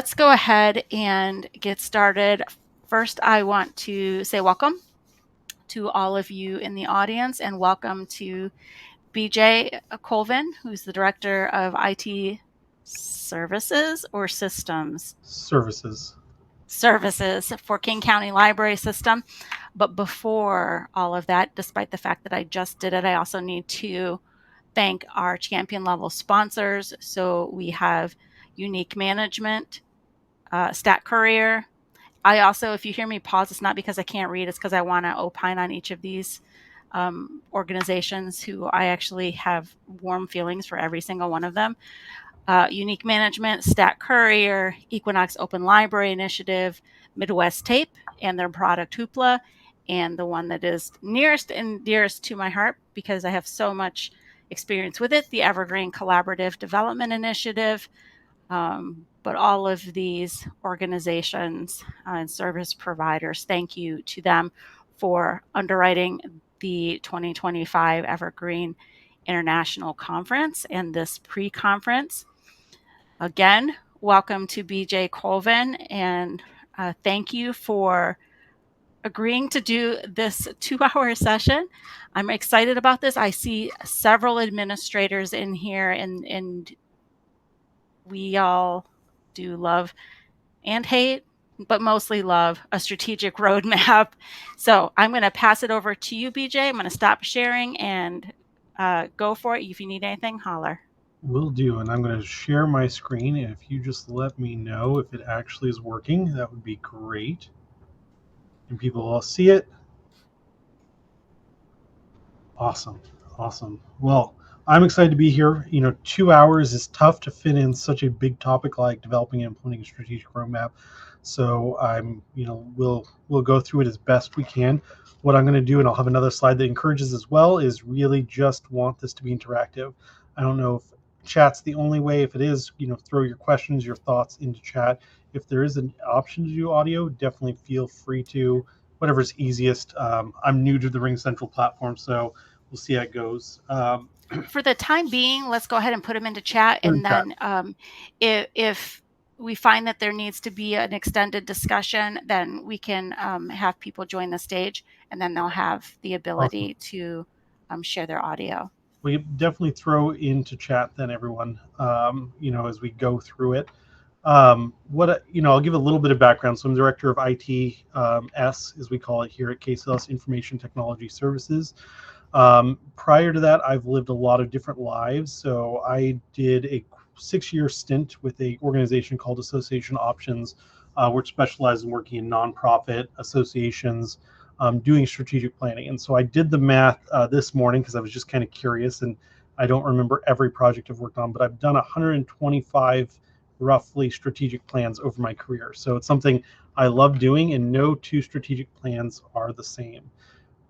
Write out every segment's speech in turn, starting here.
Let's go ahead and get started. First, I want to say welcome to all of you in the audience and welcome to BJ Colvin, who's the Director of IT Services or Systems? Services. Services for King County Library System. But before all of that, despite the fact that I just did it, I also need to thank our champion level sponsors. So we have Unique Management, Stat Courier. I also, if you hear me pause, it's not because I can't read, it's because I want to opine on each of these organizations who I actually have warm feelings for every single one of them. Unique Management, Stat Courier, Equinox Open Library Initiative, Midwest Tape, and their product Hoopla, and the one that is nearest and dearest to my heart because I have so much experience with it, the Evergreen Collaborative Development Initiative. But all of these organizations and service providers, thank you to them for underwriting the 2025 Evergreen International Conference and this pre-conference. Again, welcome to BJ Colvin, and thank you for agreeing to do this 2-hour session. I'm excited about this. I see several administrators in here, and we all do love and hate, but mostly love a strategic roadmap. So I'm going to pass it over to you, BJ. I'm going to stop sharing and go for it. If you need anything, holler. Will do, and I'm going to share my screen. And if you just let me know if it actually is working, that would be great. And people all see it. Awesome. Awesome. Well, I'm excited to be here. 2 hours is tough to fit in such a big topic like developing and implementing a strategic roadmap. So we'll go through it as best we can. What I'm going to do, and I'll have another slide that encourages as well, is really just want this to be interactive. I don't know if chat's the only way. If it is, throw your questions, your thoughts into chat. If there is an option to do audio, definitely feel free to. Whatever's easiest. I'm new to the Ring Central platform, so we'll see how it goes. For the time being, let's go ahead and put them into chat. And then if we find that there needs to be an extended discussion, then we can have people join the stage, and then they'll have the ability to share their audio. We definitely throw into chat then, everyone, as we go through it. I'll give a little bit of background. So I'm director of IT as we call it here at KCLS Information Technology Services. Prior to that, I've lived a lot of different lives. So I did a 6-year stint with an organization called Association Options, which specializes in working in nonprofit associations, doing strategic planning. And so I did the math this morning because I was just kind of curious, and I don't remember every project I've worked on, but I've done 125 roughly strategic plans over my career. So it's something I love doing, and no two strategic plans are the same.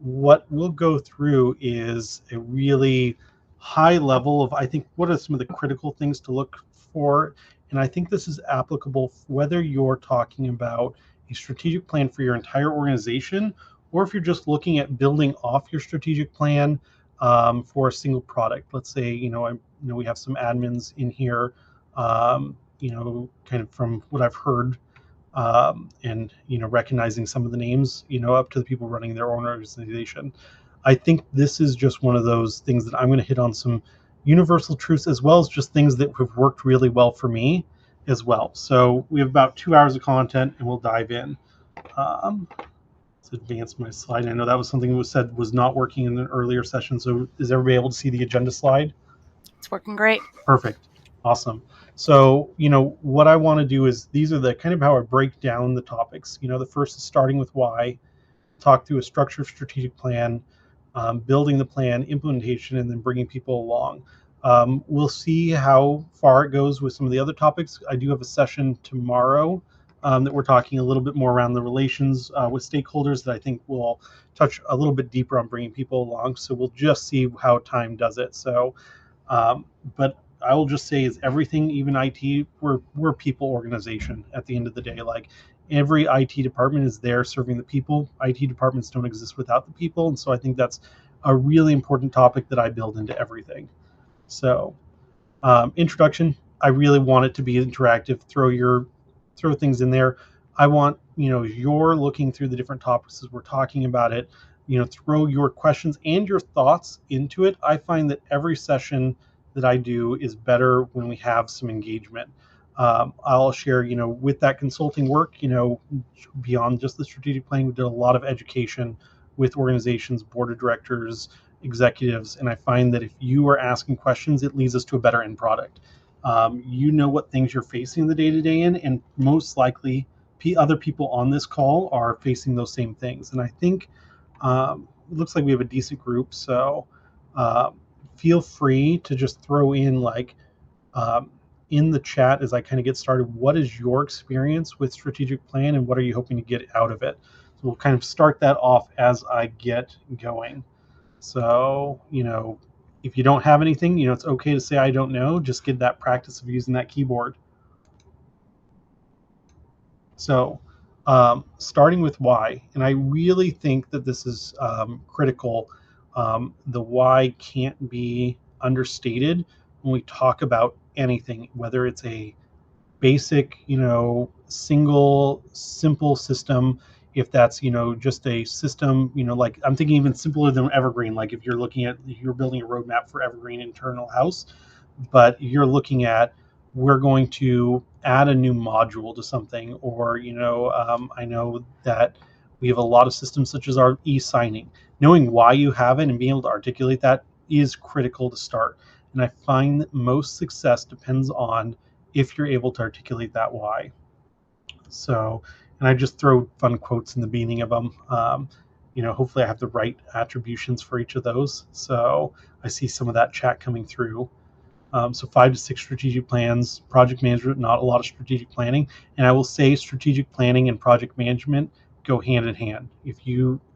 What we'll go through is a really high level of, I think, what are some of the critical things to look for. And I think this is applicable whether you're talking about a strategic plan for your entire organization, or if you're just looking at building off your strategic plan for a single product. Let's say, we have some admins in here, kind of from what I've heard, and recognizing some of the names, up to the people running their own organization. I think this is just one of those things that I'm going to hit on some universal truths, as well as just things that have worked really well for me as well. So we have about 2 hours of content, and we'll dive in. Let's advance my slide. I know that was something that was said was not working in an earlier session. So is everybody able to see the agenda slide? It's working great. Perfect. Awesome. So, what I want to do is, these are the kind of how I break down the topics. The first is starting with why, talk through a structured strategic plan, building the plan, implementation, and then bringing people along. We'll see how far it goes with some of the other topics. I do have a session tomorrow that we're talking a little bit more around the relations with stakeholders that I think will touch a little bit deeper on bringing people along. So we'll just see how time does it. So, but I will just say, is everything, even IT, we're people organization at the end of the day. Like, every IT department is there serving the people. IT departments don't exist without the people. And so I think that's a really important topic that I build into everything. So introduction, I really want it to be interactive. Throw your throw things in there. I want, you're looking through the different topics as we're talking about it, throw your questions and your thoughts into it. I find that every session that I do is better when we have some engagement. I'll share, with that consulting work, beyond just the strategic planning, we did a lot of education with organizations, board of directors, executives, and I find that if you are asking questions, it leads us to a better end product. You know what things you're facing the day to day in, and most likely other people on this call are facing those same things. And I think it looks like we have a decent group, so uh, feel free to just throw in um, in the chat as I kind of get started. What is your experience with strategic plan, and what are you hoping to get out of it? So we'll kind of start that off as I get going. So, if you don't have anything, it's okay to say I don't know. Just get that practice of using that keyboard. So, starting with why, and I really think that this is critical. The why can't be understated when we talk about anything, whether it's a basic, single, simple system. If that's, just a system, like I'm thinking even simpler than Evergreen. Like if you're building a roadmap for Evergreen internal house, but you're looking at, we're going to add a new module to something, or I know that we have a lot of systems such as our e-signing. Knowing why you have it and being able to articulate that is critical to start. And I find that most success depends on if you're able to articulate that why. So, and I just throw fun quotes in the beginning of them. Hopefully I have the right attributions for each of those. So I see some of that chat coming through. So 5 to 6 strategic plans, project management, not a lot of strategic planning. And I will say strategic planning and project management go hand in hand. If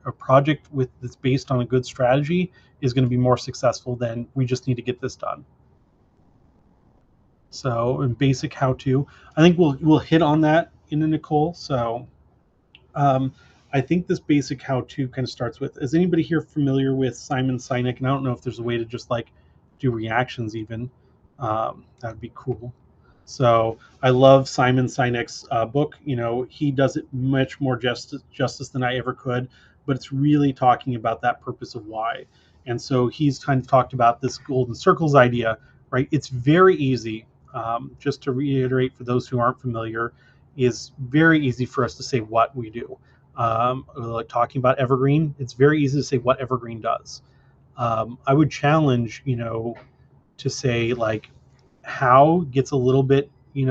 a project that's based on a good strategy is going to be more successful than we just need to get this done. So in basic how to, I think we'll hit on that in a Nicole. So um, I think this basic how to kind of starts with, is anybody here familiar with Simon Sinek? And I don't know if there's a way to just like do reactions even. That'd be cool. So I love Simon Sinek's book. He does it much more justice than I ever could, but it's really talking about that purpose of why. And so he's kind of talked about this golden circles idea, right? It's very easy. Just to reiterate for those who aren't familiar, is very easy for us to say what we do. Like talking about Evergreen, it's very easy to say what Evergreen does. I would challenge, to say like how gets a little bit,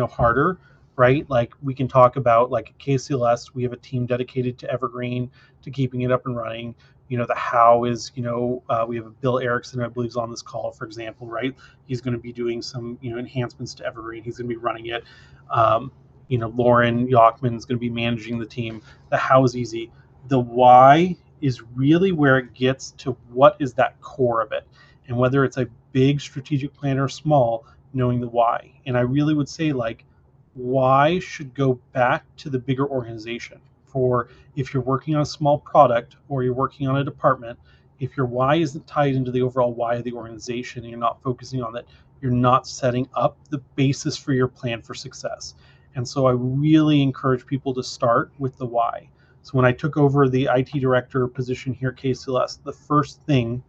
harder, right? Like we can talk about like at KCLS, we have a team dedicated to Evergreen, to keeping it up and running. The how is, we have Bill Erickson, I believe, is on this call, for example, right? He's going to be doing some, enhancements to Evergreen. He's going to be running it. Um, Lauren Yachman is going to be managing the team. The how is easy. The why is really where it gets to what is that core of it. And whether it's a big strategic plan or small, knowing the why. And I really would say like why should go back to the bigger organization. For if you're working on a small product or you're working on a department, if your why isn't tied into the overall why of the organization and you're not focusing on that, you're not setting up the basis for your plan for success. And so I really encourage people to start with the why. So when I took over the IT director position here at KCLS, the first thing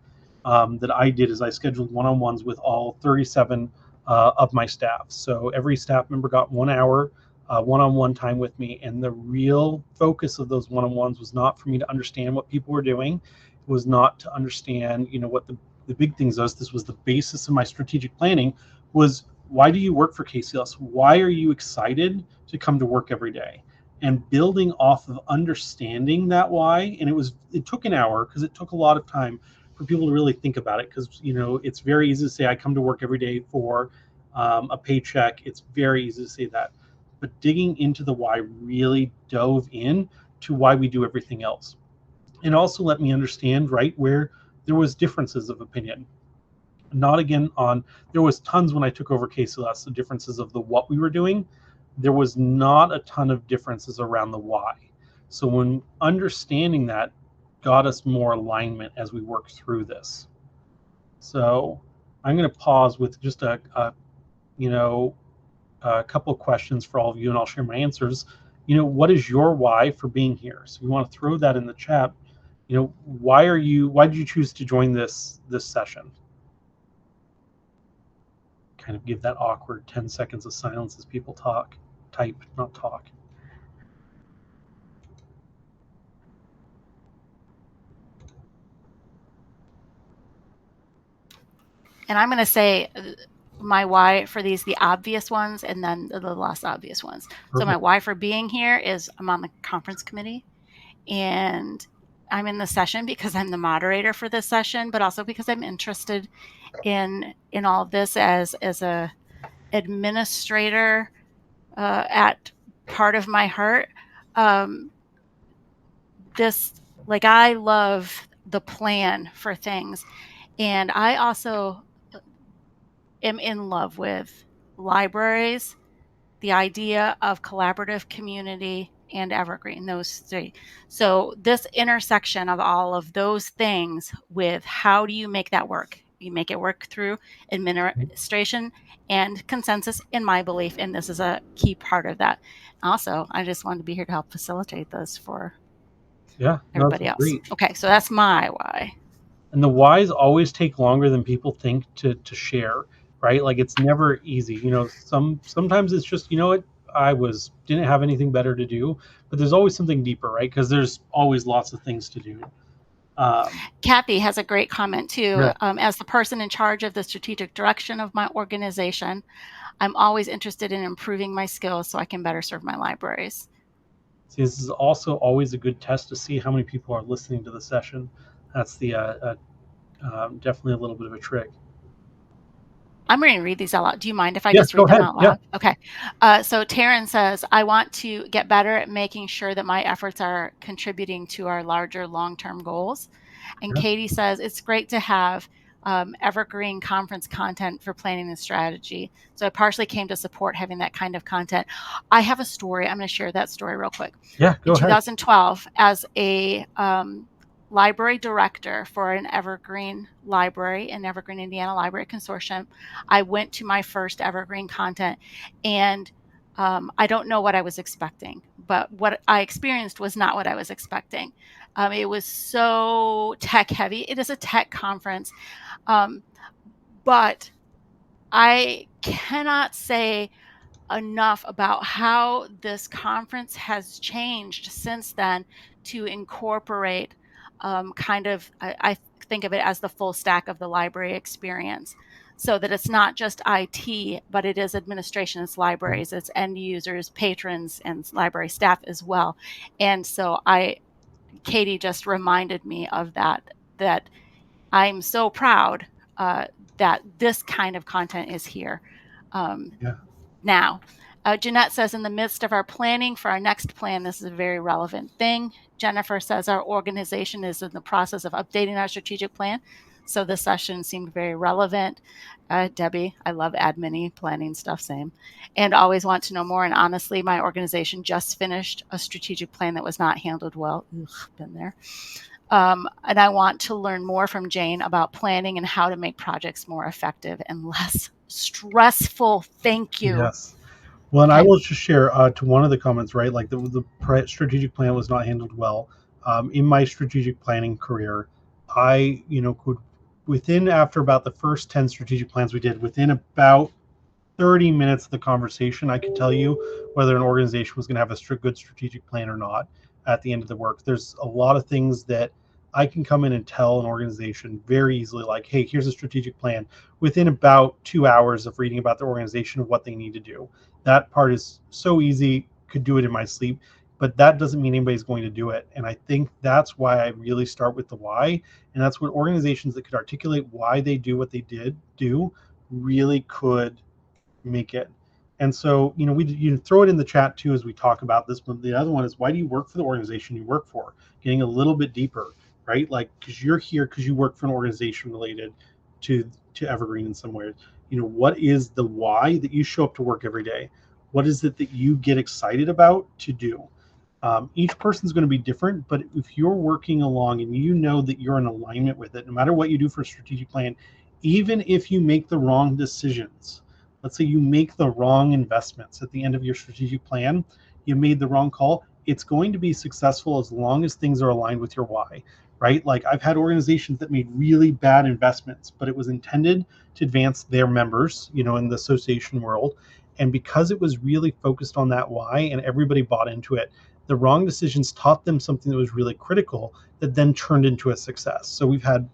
that I did is I scheduled one-on-ones with all 37 of my staff. So every staff member got 1 hour one-on-one time with me, and the real focus of those one-on-ones was not for me to understand what people were doing. It was not to understand, what the big things was. This was the basis of my strategic planning. Was why do you work for KCLS? Why are you excited to come to work every day? And building off of understanding that why, and it took an hour because it took a lot of time for people to really think about it, because it's very easy to say I come to work every day for a paycheck. It's very easy to say that, but digging into the why really dove in to why we do everything else, and also let me understand right where there was differences of opinion. Not again on, there was tons when I took over KCLS, the differences of the what we were doing. There was not a ton of differences around the why. So when understanding that got us more alignment as we work through this. So I'm going to pause with just a a couple of questions for all of you, and I'll share my answers. What is your why for being here? So you want to throw that in the chat. Why did you choose to join this session? Kind of give that awkward 10 seconds of silence as people type, not talk. And I'm going to say my why for these, the obvious ones, and then the less obvious ones. Perfect. So my why for being here is I'm on the conference committee, and I'm in the session because I'm the moderator for this session, but also because I'm interested in all of this as a administrator at part of my heart. I love the plan for things, and I also am in love with libraries, the idea of collaborative community, and Evergreen, those three. So this intersection of all of those things with how do you make that work? You make it work through administration and consensus, in my belief, and this is a key part of that. Also, I just wanted to be here to help facilitate this for everybody else. Great. Okay, so that's my why. And the whys always take longer than people think to share, right? Like it's never easy. Sometimes it's just, what, didn't have anything better to do, but there's always something deeper, right? Because there's always lots of things to do. Kathy has a great comment too. Yeah. As the person in charge of the strategic direction of my organization, I'm always interested in improving my skills so I can better serve my libraries. See, this is also always a good test to see how many people are listening to the session. That's the definitely a little bit of a trick. I'm going to read these out loud. Do you mind if I Yes, just read them out loud? Yeah. Okay. So Taryn says, I want to get better at making sure that my efforts are contributing to our larger long-term goals. And Katie says, it's great to have Evergreen conference content for planning and strategy. So I partially came to support having that kind of content. I have a story. I'm going to share that story real quick. Yeah, go in ahead. 2012, as a library director for an Evergreen library, an Evergreen Indiana Library Consortium, I went to my first Evergreen content, and I don't know what I was expecting, but what I experienced was not what I was expecting. It was so tech heavy. It is a tech conference, but I cannot say enough about how this conference has changed since then to incorporate I think of it as the full stack of the library experience, so that it's not just IT, but it is administration, it's libraries, it's end users, patrons, and library staff as well. And so Katie just reminded me of that I'm so proud that this kind of content is here. Now, Jeanette says, in the midst of our planning for our next plan, this is a very relevant thing. Jennifer says, our organization is in the process of updating our strategic plan. So this session seemed very relevant. Debbie, I love admin planning stuff, same. And always want to know more. And honestly, my organization just finished a strategic plan that was not handled well. Ugh, been there. And I want to learn more from Jane about planning and how to make projects more effective and less stressful. Thank you. Yes. Well, and I will just share to one of the comments, right? Like the strategic plan was not handled well. In my strategic planning career, I, could after about the first 10 strategic plans we did, within about 30 minutes of the conversation, I could tell you whether an organization was going to have a good strategic plan or not at the end of the work. There's a lot of things that I can come in and tell an organization very easily, like, hey, here's a strategic plan, within about 2 hours of reading about the organization of what they need to do. That part is so easy, could do it in my sleep, but that doesn't mean anybody's going to do it. And I think that's why I really start with the why. And that's what organizations that could articulate why they do what they do really could make it. And so, you throw it in the chat too as we talk about this. But the other one is, why do you work for the organization you work for? Getting a little bit deeper, right? Like, because you're here because you work for an organization related to Evergreen in some ways. What is the why that you show up to work every day? What is it that you get excited about to do? Each person's going to be different, but if you're working along and you know that you're in alignment with it, no matter what you do for a strategic plan, even if you make the wrong decisions, let's say you make the wrong investments at the end of your strategic plan, you made the wrong call, it's going to be successful as long as things are aligned with your why, right? Like I've had organizations that made really bad investments, but it was intended to advance their members, in the association world. And because it was really focused on that why and everybody bought into it, the wrong decisions taught them something that was really critical that then turned into a success. So we've had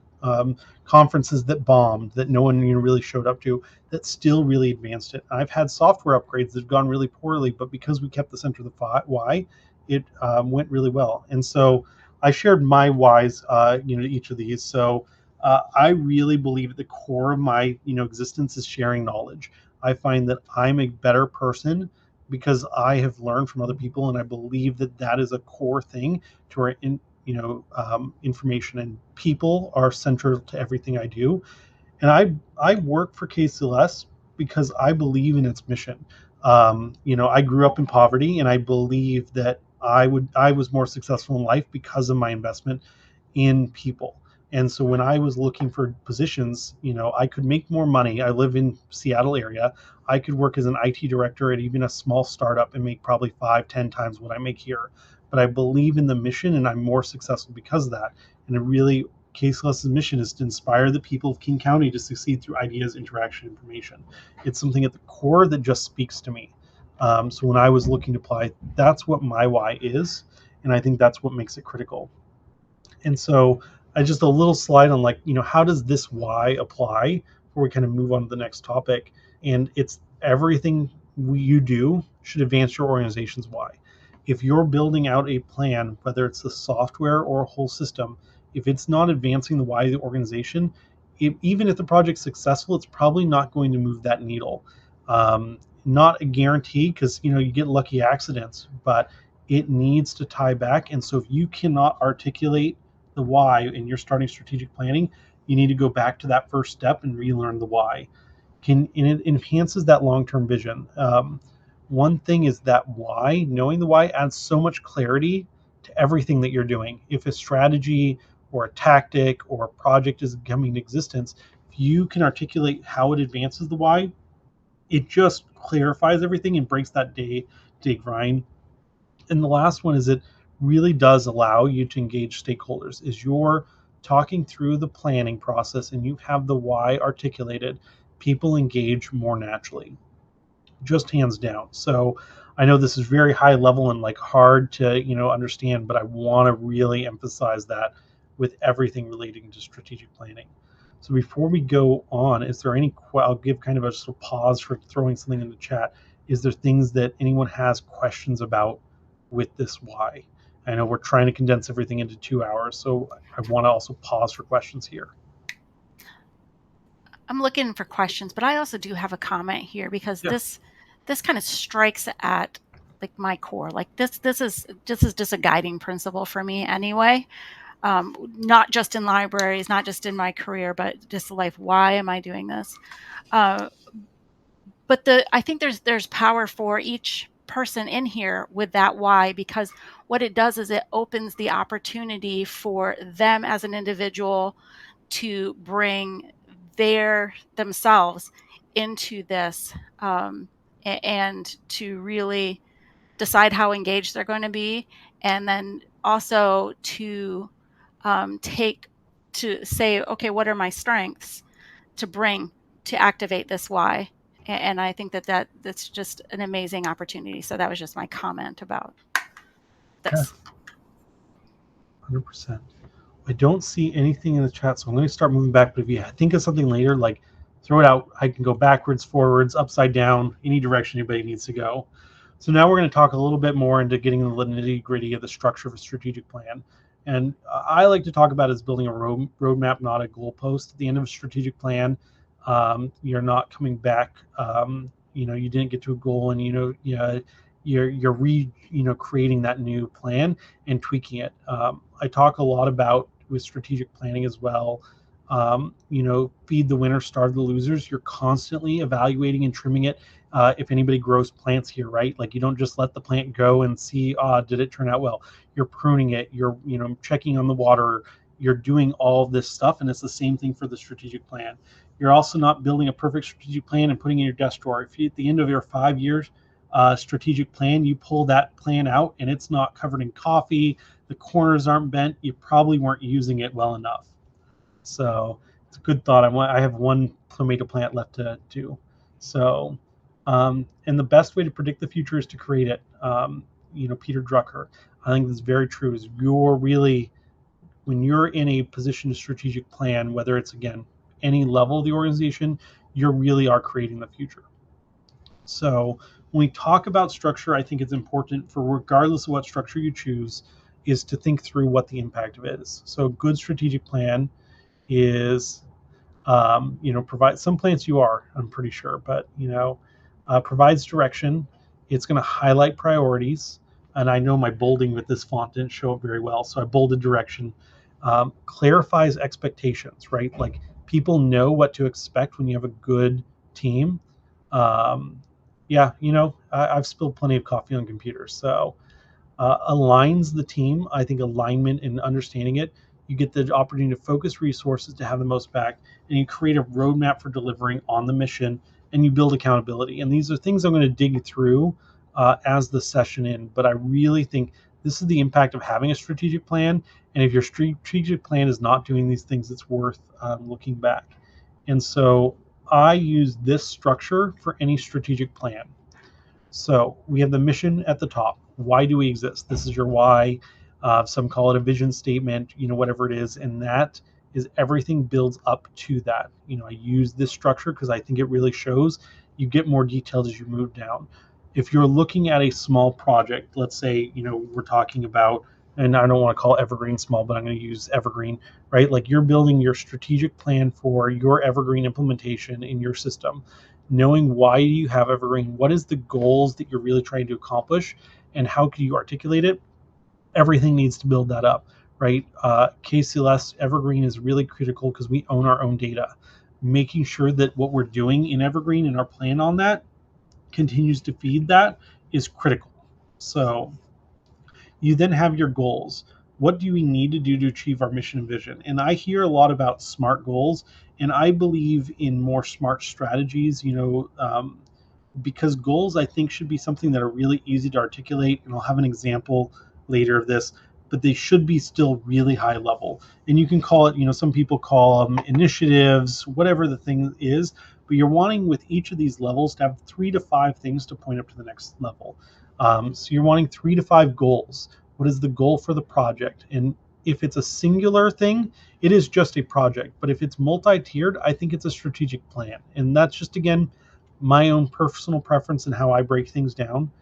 conferences that bombed, that no one really showed up to, that still really advanced it. I've had software upgrades that have gone really poorly, but because we kept the center of the why, it went really well. And so I shared my whys, to each of these. So I really believe at the core of my, existence is sharing knowledge. I find that I'm a better person because I have learned from other people, and I believe that that is a core thing to our information, and people are central to everything I do. And I work for KCLS because I believe in its mission. I grew up in poverty, and I believe that I was more successful in life because of my investment in people. And so when I was looking for positions, I could make more money. I live in Seattle area. I could work as an IT director at even a small startup and make probably 5, 10 times what I make here. But I believe in the mission, and I'm more successful because of that. And it really, KCLS's mission is to inspire the people of King County to succeed through ideas, interaction, information. It's something at the core that just speaks to me. So when I was looking to apply, that's what my why is. And I think that's what makes it critical. And so I just a little slide on, like, how does this why apply before we kind of move on to the next topic. And it's everything you do should advance your organization's why. If you're building out a plan, whether it's the software or a whole system, if it's not advancing the why of the organization, even if the project's successful, it's probably not going to move that needle. Not a guarantee, because you get lucky accidents, but it needs to tie back. And so if you cannot articulate the why and you're starting strategic planning, you need to go back to that first step and relearn the why. And it enhances that long-term vision. One thing is that why, knowing the why adds so much clarity to everything that you're doing. If a strategy or a tactic or a project is coming into existence, if you can articulate how it advances the why, it just clarifies everything and breaks that day grind. And the last one is it really does allow you to engage stakeholders. Is you're talking through the planning process and you have the why articulated, people engage more naturally, just hands down. So I know this is very high level and like hard to understand, but I want to really emphasize that with everything relating to strategic planning. So before we go on, is there any? I'll give kind of a sort of pause for throwing something in the chat. Is there things that anyone has questions about with this why? I know we're trying to condense everything into 2 hours, so I want to also pause for questions here. I'm looking for questions, but I also do have a comment here because this kind of strikes at like my core. Like this is just a guiding principle for me anyway. Not just in libraries, not just in my career, but just life. Why am I doing this? But I think there's power for each person in here with that why, because what it does is it opens the opportunity for them as an individual to bring themselves into this, and to really decide how engaged they're going to be, and then also to take to say, okay, what are my strengths to bring to activate this why? And I think that's just an amazing opportunity. So that was just my comment about Yeah, this. 100%. I don't see anything in the chat, so I'm going to start moving back. But if you think of something later, like throw it out. I can go backwards, forwards, upside down, any direction anybody needs to go. So now we're going to talk a little bit more into getting the nitty gritty of the structure of a strategic plan. And I like to talk about it as building a roadmap, not a goalpost. At the end of a strategic plan, you're not coming back. You didn't get to a goal, and you're creating that new plan and tweaking it. I talk a lot about with strategic planning as well. Feed the winners, starve the losers. You're constantly evaluating and trimming it. If anybody grows plants here, right? Like you don't just let the plant go and see, did it turn out well? You're pruning it. You're checking on the water. You're doing all this stuff, and it's the same thing for the strategic plan. You're also not building a perfect strategic plan and putting it in your desk drawer. If you, at the end of your 5 years strategic plan, you pull that plan out and it's not covered in coffee, the corners aren't bent, you probably weren't using it well enough. So it's a good thought. I have one tomato plant left to do. So, and the best way to predict the future is to create it. Peter Drucker, I think this is very true. Is you're really, when you're in a position to strategic plan, whether it's again any level of the organization, you really are creating the future. So when we talk about structure, I think it's important for regardless of what structure you choose, is to think through what the impact of it is. So a good strategic plan is provide some plants you are, I'm pretty sure, but provides direction. It's going to highlight priorities, and I know my bolding with this font didn't show it very well, so I bolded direction. Clarifies expectations, right? Like people know what to expect when you have a good team. um, yeah, I've spilled plenty of coffee on computers, so aligns the team. I think alignment and understanding it, you get the opportunity to focus resources to have the most back, and you create a roadmap for delivering on the mission, and you build accountability. And these are things I'm going to dig through as the session in. But I really think this is the impact of having a strategic plan. And if your strategic plan is not doing these things, it's worth looking back. And so I use this structure for any strategic plan. So we have the mission at the top. Why do we exist? This is your why. Some call it a vision statement, whatever it is. And that is everything builds up to that. I use this structure because I think it really shows. You get more details as you move down. If you're looking at a small project, let's say, we're talking about, and I don't want to call Evergreen small, but I'm going to use Evergreen, right? Like you're building your strategic plan for your Evergreen implementation in your system, knowing why you have Evergreen, what is the goals that you're really trying to accomplish, and how can you articulate it. Everything needs to build that up, right? KCLS Evergreen is really critical because we own our own data. Making sure that what we're doing in Evergreen and our plan on that continues to feed that is critical. So you then have your goals. What do we need to do to achieve our mission and vision? And I hear a lot about SMART goals, and I believe in more SMART strategies. Because goals I think should be something that are really easy to articulate, and I'll have an example later of this, but they should be still really high level. And you can call it, some people call them initiatives, whatever the thing is, but you're wanting with each of these levels to have 3 to 5 things to point up to the next level. So you're wanting 3 to 5 goals. What is the goal for the project? And if it's a singular thing, it is just a project. But if it's multi-tiered, I think it's a strategic plan. And that's just, again, my own personal preference and how I break things down.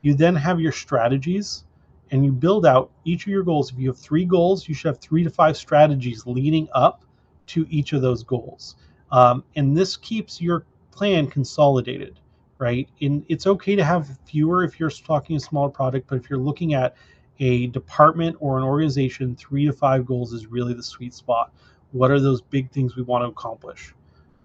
You then have your strategies, and you build out each of your goals. If you have 3 goals, you should have 3 to 5 strategies leading up to each of those goals. And this keeps your plan consolidated, right? And it's okay to have fewer if you're talking a smaller product, but if you're looking at a department or an organization, 3 to 5 goals is really the sweet spot. What are those big things we want to accomplish?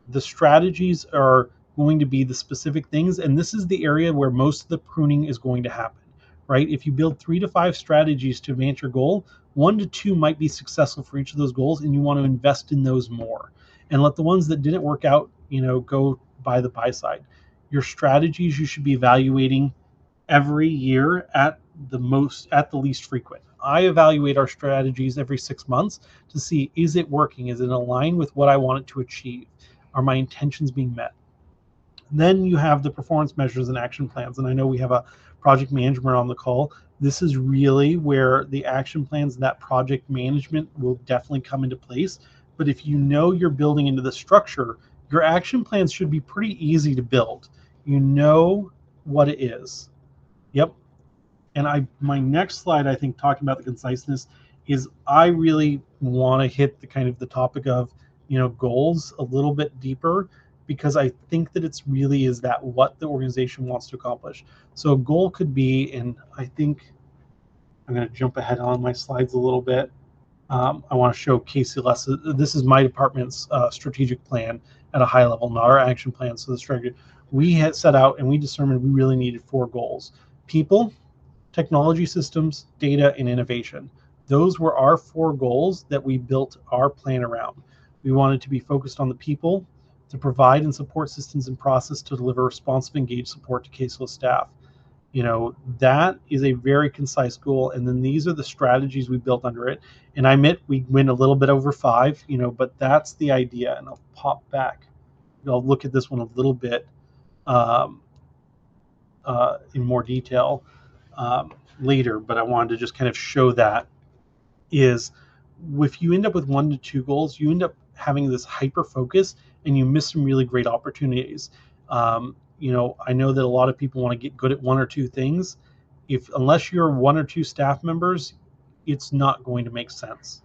The strategies are going to be the specific things, and this is the area where most of the pruning is going to happen, right? If you build 3 to 5 strategies to advance your goal, 1 to 2 might be successful for each of those goals, and you want to invest in those more and let the ones that didn't work out, go by the by side. Your strategies you should be evaluating every year at the least frequent. I evaluate our strategies every 6 months to see, is it working? Is it in line with what I want it to achieve? Are my intentions being met? Then you have the performance measures and action plans. And I know we have a project management on the call. This is really where the action plans and that project management will definitely come into place. But if you know you're building into the structure, your action plans should be pretty easy to build. You know what it is. Yep. And my next slide, I think, talking about the conciseness, is I really want to hit the kind of the topic of goals a little bit deeper, because I think that it's really is that what the organization wants to accomplish. So a goal could be, and I think I'm going to jump ahead on my slides a little bit. I want to show KCLS. This is my department's strategic plan at a high level, not our action plan. So the strategy we had set out, and we determined we really needed 4 goals: people, technology systems, data, and innovation. Those were our 4 goals that we built our plan around. We wanted to be focused on the people to provide and support systems and process to deliver responsive, engaged support to caseless staff. That is a very concise goal. And then these are the strategies we built under it. And I admit we went a little bit over 5, but that's the idea. And I'll pop back. I'll look at this one a little bit um, in more detail later, but I wanted to just kind of show that is if you end up with 1 to 2 goals, you end up having this hyper focus and you miss some really great opportunities. I know that a lot of people want to get good at 1 or 2 things. Unless you're 1 or 2 staff members, it's not going to make sense.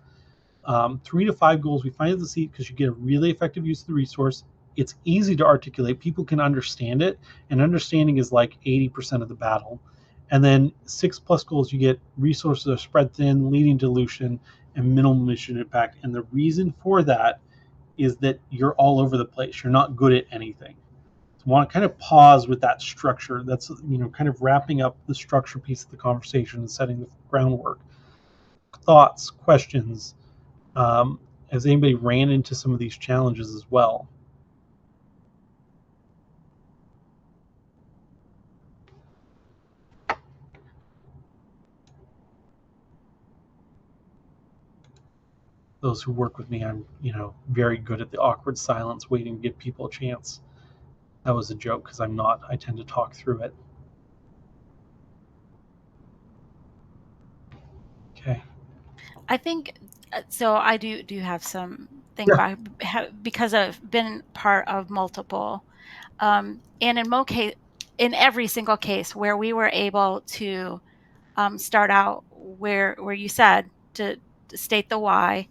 3 to 5 goals, we find at the seat because you get a really effective use of the resource. It's easy to articulate. People can understand it, and understanding is like 80% of the battle. And then 6+ goals, you get resources are spread thin, leading dilution, and minimal mission impact. And the reason for that is that you're all over the place. You're not good at anything. So I want to kind of pause with that structure. That's kind of wrapping up the structure piece of the conversation and setting the groundwork. Thoughts, questions. Has anybody ran into some of these challenges as well? Those who work with me, I'm very good at the awkward silence, waiting to give people a chance. That was a joke because I'm not. I tend to talk through it. Okay. I think so. I do have some thing Yeah. about because I've been part of multiple, and in every single case where we were able to start out where you said to state the why.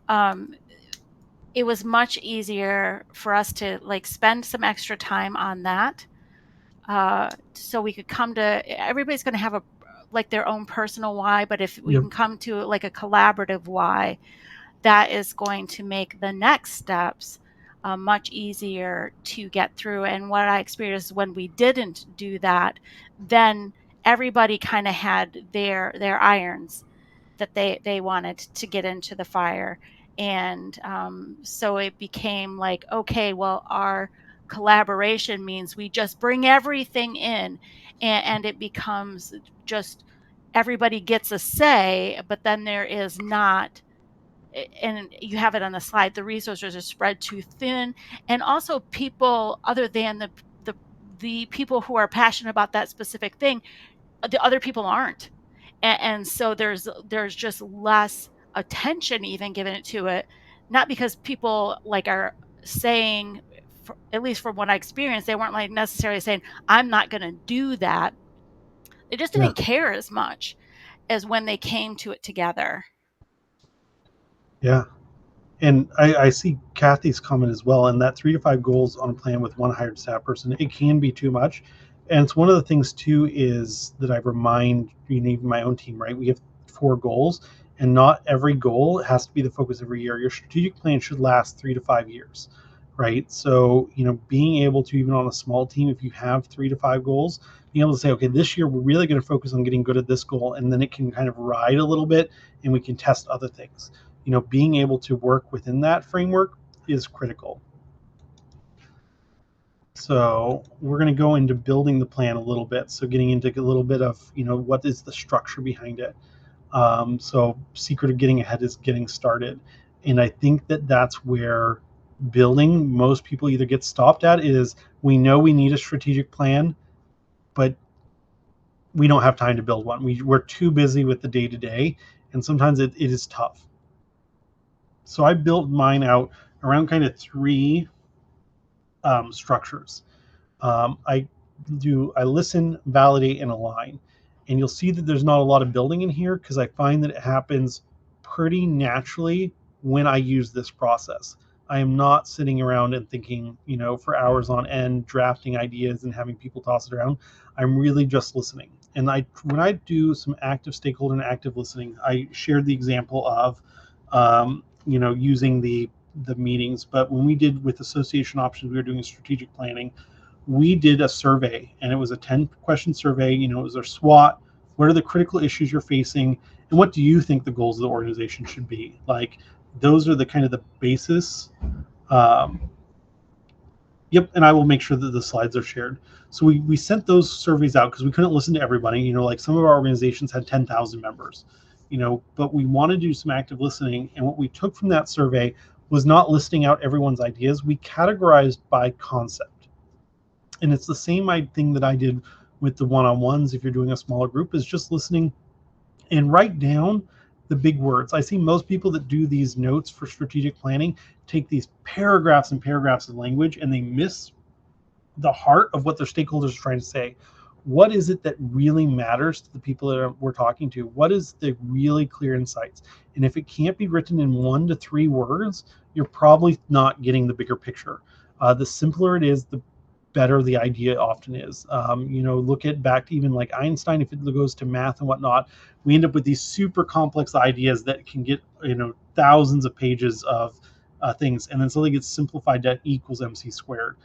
Um, it was much easier for us to like spend some extra time on that, so we could come to everybody's going to have a like their own personal why, but if we Yep. can come to like a collaborative why, that is going to make the next steps much easier to get through. And what I experienced when we didn't do that, then everybody kind of had their irons that they wanted to get into the fire. And so it became like, okay, well, our collaboration means we just bring everything in, and it becomes just everybody gets a say, but then there is not, and you have it on the slide, the resources are spread too thin. And also people other than the the people who are passionate about that specific thing, the other people aren't. And so there's just less attention even given to it, not because people like are saying, at least from what I experienced, they weren't like necessarily saying I'm not going to do that. They just Yeah. didn't care as much as when they came to it together. Yeah. And I see Kathy's comment as well. And that 3 to 5 goals on a plan with 1 hired staff person, it can be too much. And it's one of the things too is that I remind even my own team, right? We have 4 goals, and not every goal has to be the focus every year. Your strategic plan should last 3 to 5 years, right? So being able to, even on a small team, if you have 3 to 5 goals, being able to say, okay, this year we're really going to focus on getting good at this goal, and then it can kind of ride a little bit, and we can test other things. Being able to work within that framework is critical. So we're going to go into building the plan a little bit. So getting into a little bit of, what is the structure behind it. So secret of getting ahead is getting started. And I think that that's where building most people either get stopped at is we know we need a strategic plan, but we don't have time to build one. We're too busy with the day to day. And sometimes it is tough. So I built mine out around kind of 3 structures. I listen, validate, and align. And you'll see that there's not a lot of building in here because I find that it happens pretty naturally when I use this process. I am not sitting around and thinking, for hours on end, drafting ideas and having people toss it around. I'm really just listening. And when I do some active stakeholder and active listening, I shared the example of, using the meetings. But when we did with association options, we were doing strategic planning. We did a survey, and it was a 10-question survey. It was our SWOT. What are the critical issues you're facing, and what do you think the goals of the organization should be? Like, those are the kind of the basis. Um, Yep, and I will make sure that the slides are shared. So we sent those surveys out because we couldn't listen to everybody. Like some of our organizations had 10,000 members, but we wanted to do some active listening. And what we took from that survey was not listing out everyone's ideas. We categorized by concept. And it's the same thing that I did with the one-on-ones. If you're doing a smaller group, is just listening and write down the big words. I see most people that do these notes for strategic planning take these paragraphs and paragraphs of language and they miss the heart of what their stakeholders are trying to say. What is it that really matters to the people that we're talking to? What is the really clear insights? And if it can't be written in 1 to 3 words, you're probably not getting the bigger picture. The simpler it is, the better the idea often is. Look at back to even like Einstein, if it goes to math and whatnot, we end up with these super complex ideas that can get, thousands of pages of things. And then something gets simplified to equals MC squared.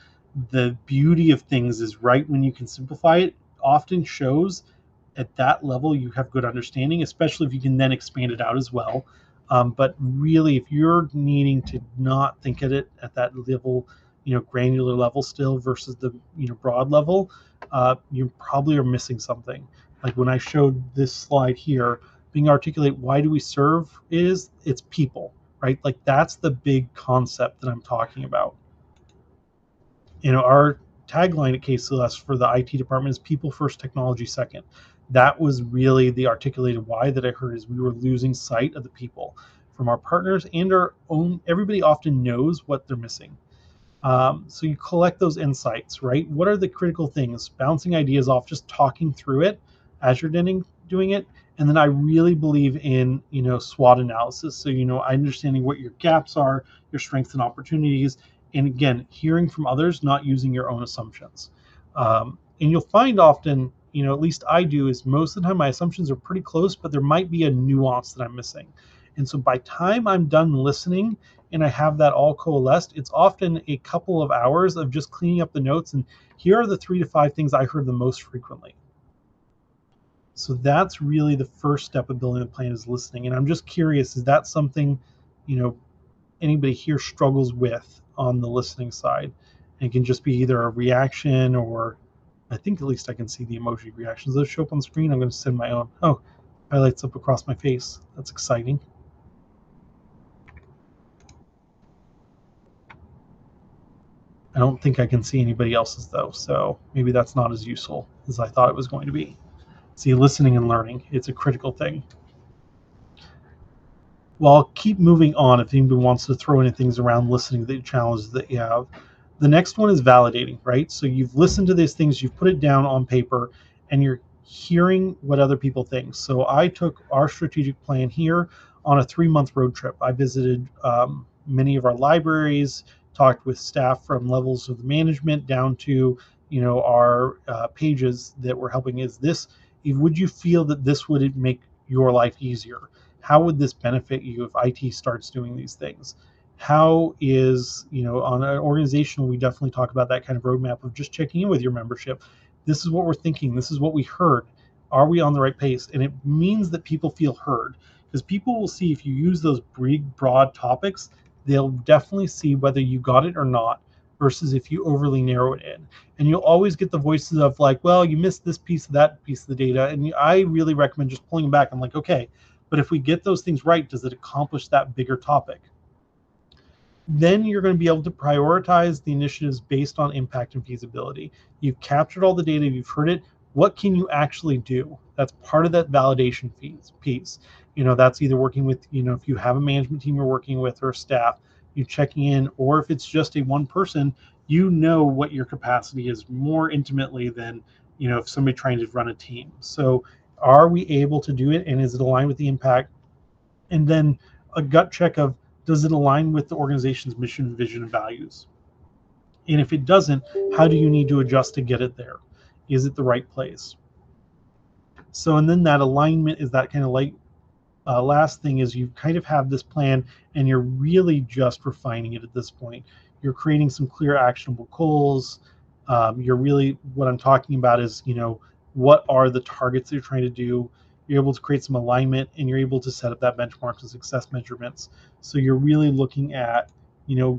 The beauty of things is right when you can simplify it, often shows at that level you have good understanding, especially if you can then expand it out as well. But really, if you're needing to not think at it at that level, granular level still versus the broad level, you probably are missing something. Like when I showed this slide here, being articulate why do we serve it's people, right? Like that's the big concept that I'm talking about. Our tagline at KCLS for the IT department is people first, technology second. That was really the articulated why that I heard, is we were losing sight of the people from our partners and our own. Everybody often knows what they're missing. So you collect those insights, right? What are the critical things? Bouncing ideas off, just talking through it as you're doing it. And then I really believe in, SWOT analysis. So, understanding what your gaps are, your strengths and opportunities. And again, hearing from others, not using your own assumptions. And you'll find often, at least I do, is most of the time my assumptions are pretty close, but there might be a nuance that I'm missing. And so by time I'm done listening and I have that all coalesced, it's often a couple of hours of just cleaning up the notes. And here are the 3 to 5 things I heard the most frequently. So that's really the first step of building a plan, is listening. And I'm just curious, is that something, anybody here struggles with on the listening side? And it can just be either a reaction, or I think at least I can see the emoji reactions. Those show up on the screen. I'm going to send my own. Oh, highlights up across my face. That's exciting. I don't think I can see anybody else's though, so maybe that's not as useful as I thought it was going to be. See, listening and learning, it's a critical thing. Well, I'll keep moving on if anybody wants to throw any things around listening, the challenges that you have. The next one is validating, right? So you've listened to these things, you've put it down on paper, and you're hearing what other people think. So I took our strategic plan here on a 3-month road trip. I visited many of our libraries, talked with staff from levels of management down to our pages that were helping. Would you feel that this would make your life easier? How would this benefit you if IT starts doing these things? How is, on an organizational, we definitely talk about that kind of roadmap of just checking in with your membership. This is what we're thinking. This is what we heard. Are we on the right pace? And it means that people feel heard, because people will see if you use those big, broad topics, they'll definitely see whether you got it or not, versus if you overly narrow it in. And you'll always get the voices of like, well, you missed this piece of that piece of the data. And I really recommend just pulling back. I'm like, okay, but if we get those things right, does it accomplish that bigger topic? Then you're going to be able to prioritize the initiatives based on impact and feasibility. You've captured all the data, you've heard it. What can you actually do? That's part of that validation piece. That's either working with, if you have a management team you're working with or staff, you checking in, or if it's just a one person, what your capacity is more intimately than, if somebody trying to run a team. So are we able to do it, and is it aligned with the impact? And then a gut check of, does it align with the organization's mission, vision, and values? And if it doesn't, how do you need to adjust to get it there? Is it the right place? So, and then that alignment is that kind of like last thing, is you kind of have this plan and you're really just refining it at this point. You're creating some clear actionable goals. You're really, what I'm talking about is, what are the targets that you're trying to do? You're able to create some alignment, and you're able to set up that benchmarks and success measurements. So you're really looking at,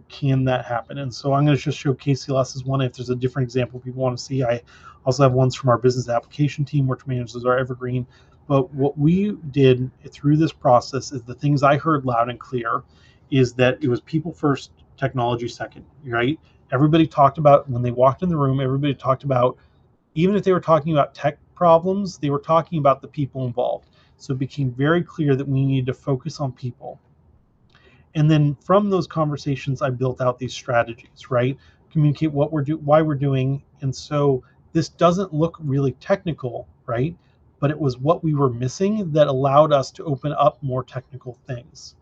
can that happen? And so I'm going to just show KCLS as one. If there's a different example people want to see, I also have ones from our business application team, which manages our Evergreen. But what we did through this process is the things I heard loud and clear is that it was people first, technology second, right? Everybody talked about when they walked in the room, everybody talked about, even if they were talking about tech problems, they were talking about the people involved. So it became very clear that we needed to focus on people. And then from those conversations, I built out these strategies, right? Communicate what why we're doing. And so this doesn't look really technical, right? But it was what we were missing that allowed us to open up more technical things.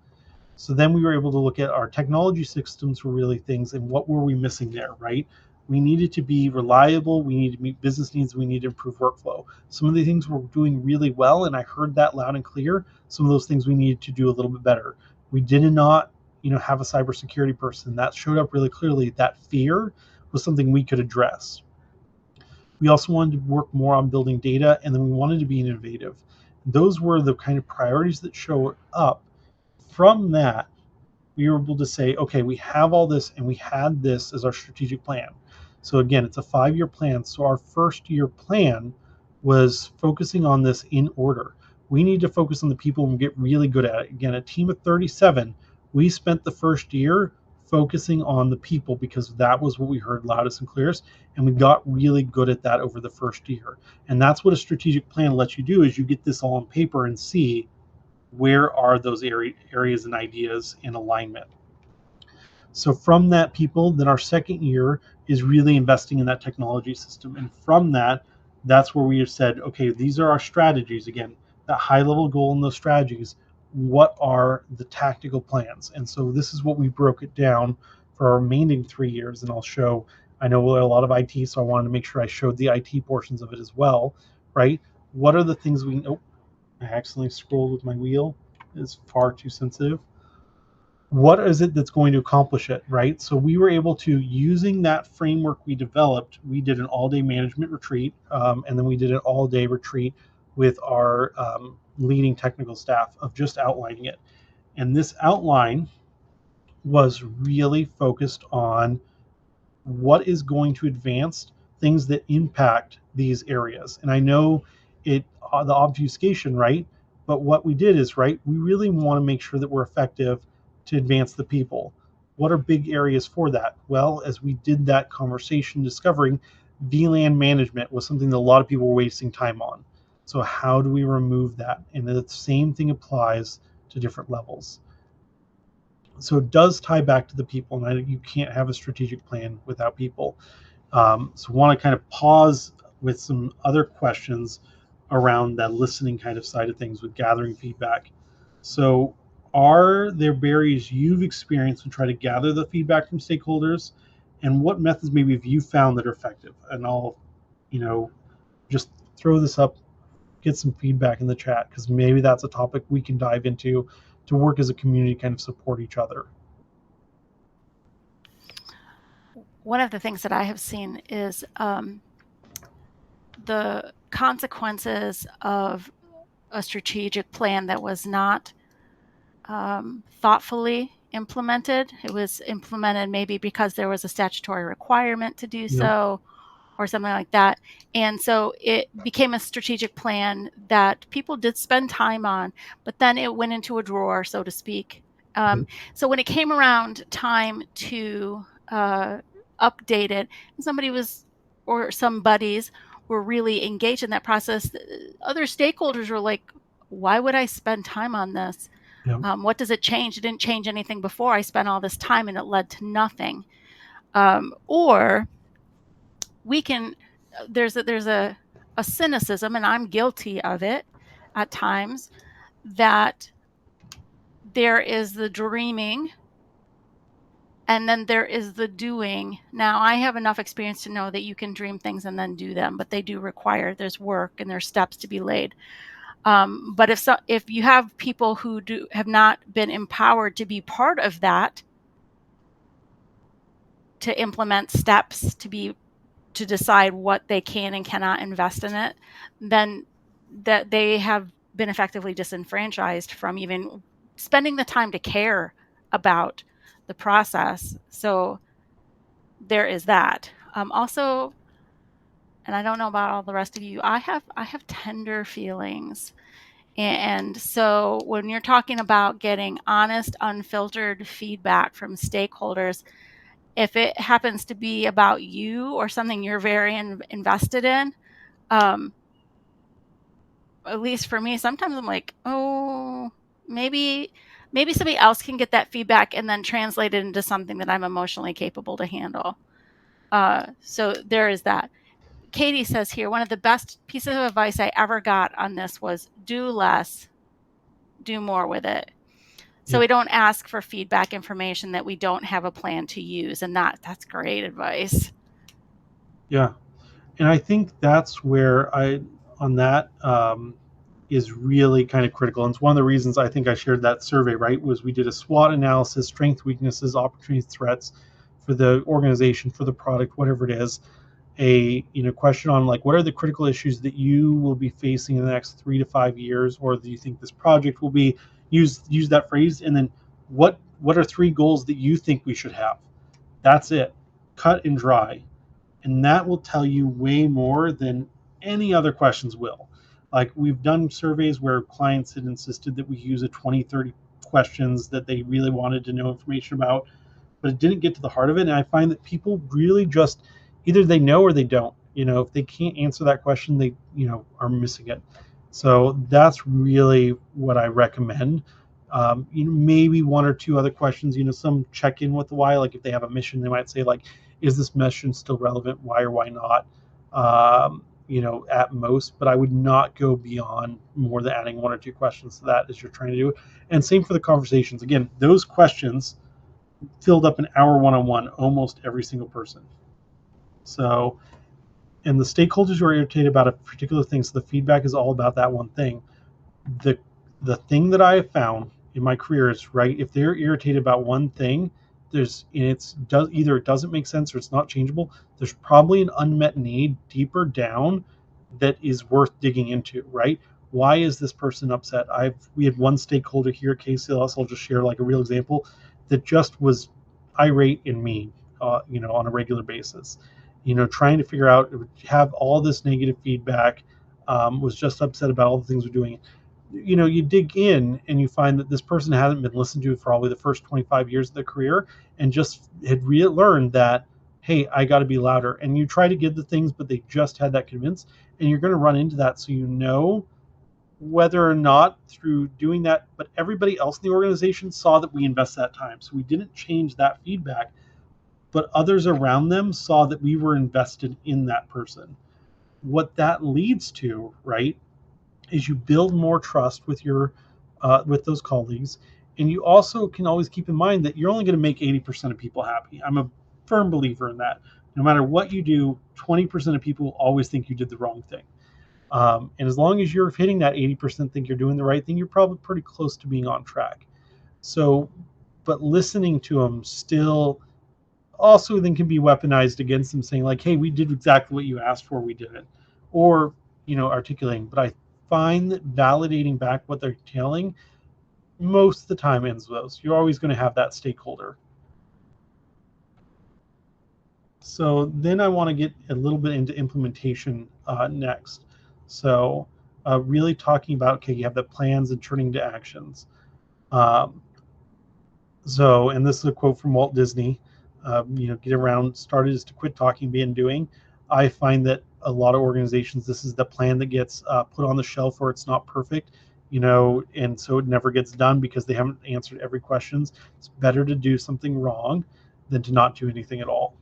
So then we were able to look at our technology systems were really things and what were we missing there, right? We needed to be reliable. We needed to meet business needs. We need to improve workflow. Some of the things we're doing really well, and I heard that loud and clear. Some of those things we needed to do a little bit better. We did not, have a cybersecurity person. That showed up really clearly. That fear was something we could address. We also wanted to work more on building data, and then we wanted to be innovative. Those were the kind of priorities that showed up. From that, we were able to say, okay, we have all this and we had this as our strategic plan. So again, it's a 5-year plan. So our first year plan was focusing on this in order. We need to focus on the people and get really good at it. Again, a team of 37, we spent the first year focusing on the people because that was what we heard loudest and clearest. And we got really good at that over the first year. And that's what a strategic plan lets you do is you get this all on paper and see where are those areas and ideas in alignment. So from that people, then our second year is really investing in that technology system. And from that, that's where we have said, okay, these are our strategies. Again, that high level goal in those strategies, what are the tactical plans? And so this is what we broke it down for our remaining 3 years. And I'll show, I know a lot of IT, so I wanted to make sure I showed the IT portions of it as well, right? What are the things I accidentally scrolled with my wheel. It's far too sensitive. What is it that's going to accomplish it, right? So we were able to, using that framework we developed, we did an all-day management retreat, and then we did an all-day retreat with our leading technical staff of just outlining it. And this outline was really focused on what is going to advance things that impact these areas. And I know the obfuscation, right? But what we did is, right, we really want to make sure that we're effective to advance the people. What are big areas for that? Well, as we did that conversation, discovering VLAN management was something that a lot of people were wasting time on. So how do we remove that? And the same thing applies to different levels. So it does tie back to the people, and you can't have a strategic plan without people. So I want to kind of pause with some other questions around that listening kind of side of things with gathering feedback. So are there barriers you've experienced when trying to gather the feedback from stakeholders, and what methods maybe have you found that are effective? And I'll, just throw this up, get some feedback in the chat, because maybe that's a topic we can dive into to work as a community, kind of support each other. One of the things that I have seen is the consequences of a strategic plan that was not thoughtfully implemented. It was implemented maybe because there was a statutory requirement to do so, or something like that. And so it became a strategic plan that people did spend time on, but then it went into a drawer, so to speak. So when it came around time to update it, and somebody was, or some buddies were really engaged in that process, other stakeholders were like, why would I spend time on this? Yep. What does it change? It didn't change anything before. I spent all this time and it led to nothing. Or we can, there's a cynicism, and I'm guilty of it at times, that there is the dreaming and then there is the doing. Now, I have enough experience to know that you can dream things and then do them, but they do require, there's work and there's steps to be laid. But if you have people who have not been empowered to be part of that, to implement steps, to decide what they can and cannot invest in it, then that they have been effectively disenfranchised from even spending the time to care about the process. So there is that. Also, and I don't know about all the rest of you, I have tender feelings. And so when you're talking about getting honest, unfiltered feedback from stakeholders, if it happens to be about you or something you're very invested in, um, at least for me, sometimes I'm like, oh, maybe somebody else can get that feedback and then translate it into something that I'm emotionally capable to handle. So there is that. Katie says here, one of the best pieces of advice I ever got on this was do less, do more with it. So Yeah. we don't ask for feedback information that we don't have a plan to use. And that's great advice. Yeah. And I think that's where on that is really kind of critical. And it's one of the reasons I think I shared that survey, right? Was we did a SWOT analysis, strengths, weaknesses, opportunities, threats for the organization, for the product, whatever it is. A question on like what are the critical issues that you will be facing in the next 3 to 5 years, or do you think this project will be use that phrase, and then what are 3 goals that you think we should have? That's it, cut and dry. And that will tell you way more than any other questions will. Like we've done surveys where clients had insisted that we use a 20, 30 questions that they really wanted to know information about, but it didn't get to the heart of it. And I find that people really just either they know or they don't. If they can't answer that question, they are missing it. So that's really what I recommend. Maybe 1 or 2 other questions. Some check in with the why. Like if they have a mission, they might say like, "Is this mission still relevant? Why or why not?" At most. But I would not go beyond more than adding 1 or 2 questions to that as you're trying to do. And same for the conversations. Again, those questions filled up an hour one-on-one almost every single person. So, and the stakeholders who are irritated about a particular thing, so the feedback is all about that one thing. The thing that I have found in my career is, right, if they're irritated about one thing, either it doesn't make sense or it's not changeable. There's probably an unmet need deeper down that is worth digging into, right? Why is this person upset? We had one stakeholder here at KCLS, I'll just share like a real example, that just was irate and mean, on a regular basis. Trying to figure out, have all this negative feedback, was just upset about all the things we're doing. You dig in and you find that this person hasn't been listened to for probably the first 25 years of their career, and just had learned that, hey, I got to be louder. And you try to give the things, but they just had that convince, and you're going to run into that. So whether or not through doing that, but everybody else in the organization saw that we invest that time. So we didn't change that feedback, but others around them saw that we were invested in that person. What that leads to, right, is you build more trust with those colleagues, and you also can always keep in mind that you're only going to make 80% of people happy. I'm a firm believer in that. No matter what you do, 20% of people always think you did the wrong thing. And as long as you're hitting that 80% think you're doing the right thing, you're probably pretty close to being on track. So, but listening to them still also then can be weaponized against them, saying like, hey, we did exactly what you asked for, we did it. Or articulating. But I find that validating back what they're telling most of the time ends those. You're always going to have that stakeholder. So then I want to get a little bit into implementation next. So really talking about, okay, you have the plans and turning to actions. um, and this is a quote from Walt Disney. Get around started is to quit talking, begin doing. I find that a lot of organizations, this is the plan that gets put on the shelf, or it's not perfect, and so it never gets done because they haven't answered every questions. It's better to do something wrong than to not do anything at all,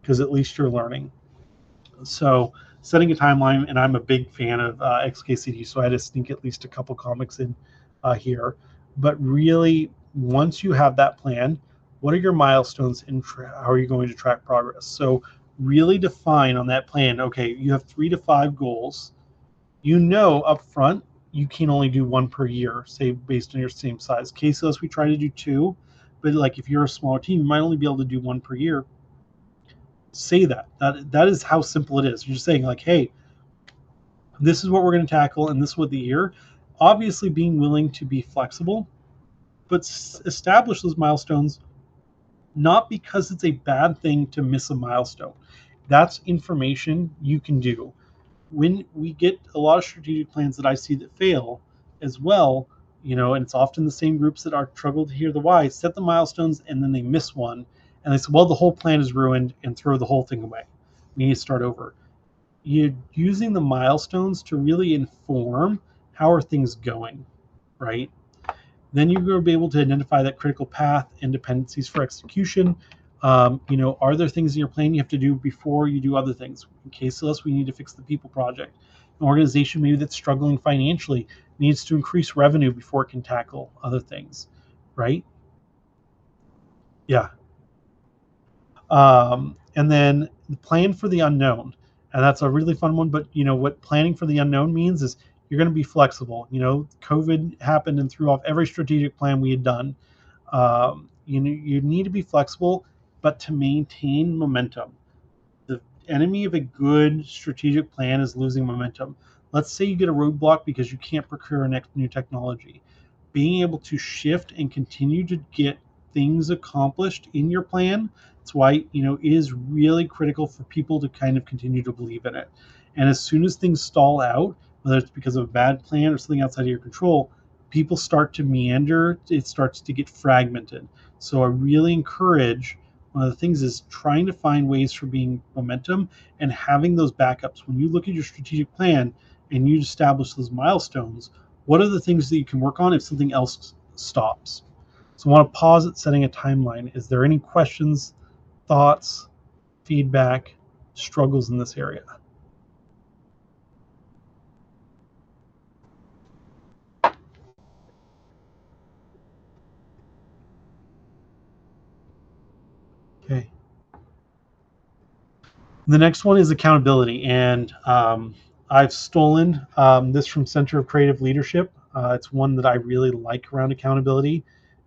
because at least you're learning. So setting a timeline, and I'm a big fan of XKCD, so I had to sneak at least a couple comics in here. But really, once you have that plan, what are your milestones and how are you going to track progress? So really define on that plan, okay, you have 3 to 5 goals. Up front, you can only do one per year, say based on your same size. KCLS, we try to do 2, but like if you're a smaller team, you might only be able to do one per year. Say that is how simple it is. You're just saying like, hey, this is what we're going to tackle and this is what the year. Obviously being willing to be flexible, but establish those milestones not because it's a bad thing to miss a milestone. That's information you can do. When we get a lot of strategic plans that I see that fail as well, and it's often the same groups that are struggle to hear the why, set the milestones and then they miss one and they say, well, the whole plan is ruined and throw the whole thing away. We need to start over. You're using the milestones to really inform how are things going, right? Then you're going to be able to identify that critical path and dependencies for execution. Are there things in your plan you have to do before you do other things? In case of us, we need to fix the people project. An organization maybe that's struggling financially needs to increase revenue before it can tackle other things, right? Yeah. And then the plan for the unknown, and that's a really fun one. But what planning for the unknown means is you're going to be flexible. COVID happened and threw off every strategic plan we had done. You need to be flexible, but to maintain momentum. The enemy of a good strategic plan is losing momentum. Let's say you get a roadblock because you can't procure a new technology. Being able to shift and continue to get things accomplished in your plan, that's why it is really critical for people to kind of continue to believe in it. And as soon as things stall out, whether it's because of a bad plan or something outside of your control, people start to meander. It starts to get fragmented. So I really encourage, one of the things is trying to find ways for being momentum and having those backups. When you look at your strategic plan and you establish those milestones, what are the things that you can work on if something else stops? So I want to pause it, setting a timeline. Is there any questions, thoughts, feedback, struggles in this area? Okay. The next one is accountability, and I've stolen this from Center of Creative Leadership. It's one that I really like around accountability.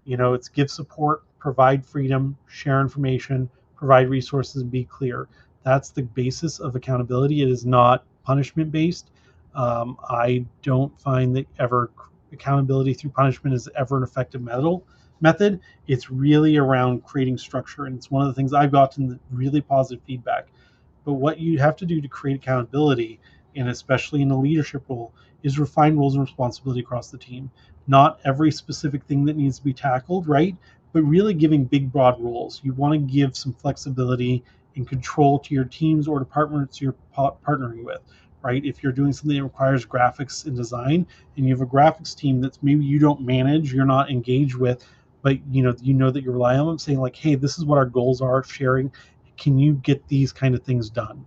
It's give support, provide freedom, share information, provide resources, and be clear. That's the basis of accountability. It is not punishment based. I don't find that ever accountability through punishment is ever an effective method. It's really around creating structure, and it's one of the things I've gotten really positive feedback. But what you have to do to create accountability, and especially in a leadership role, is refine roles and responsibility across the team. Not every specific thing that needs to be tackled, right? But really giving big, broad roles. You want to give some flexibility and control to your teams or departments you're partnering with, right? If you're doing something that requires graphics and design, and you have a graphics team that's maybe you don't manage, you're not engaged with, but you know that you rely on them, saying like, hey, this is what our goals are, sharing, can you get these kind of things done?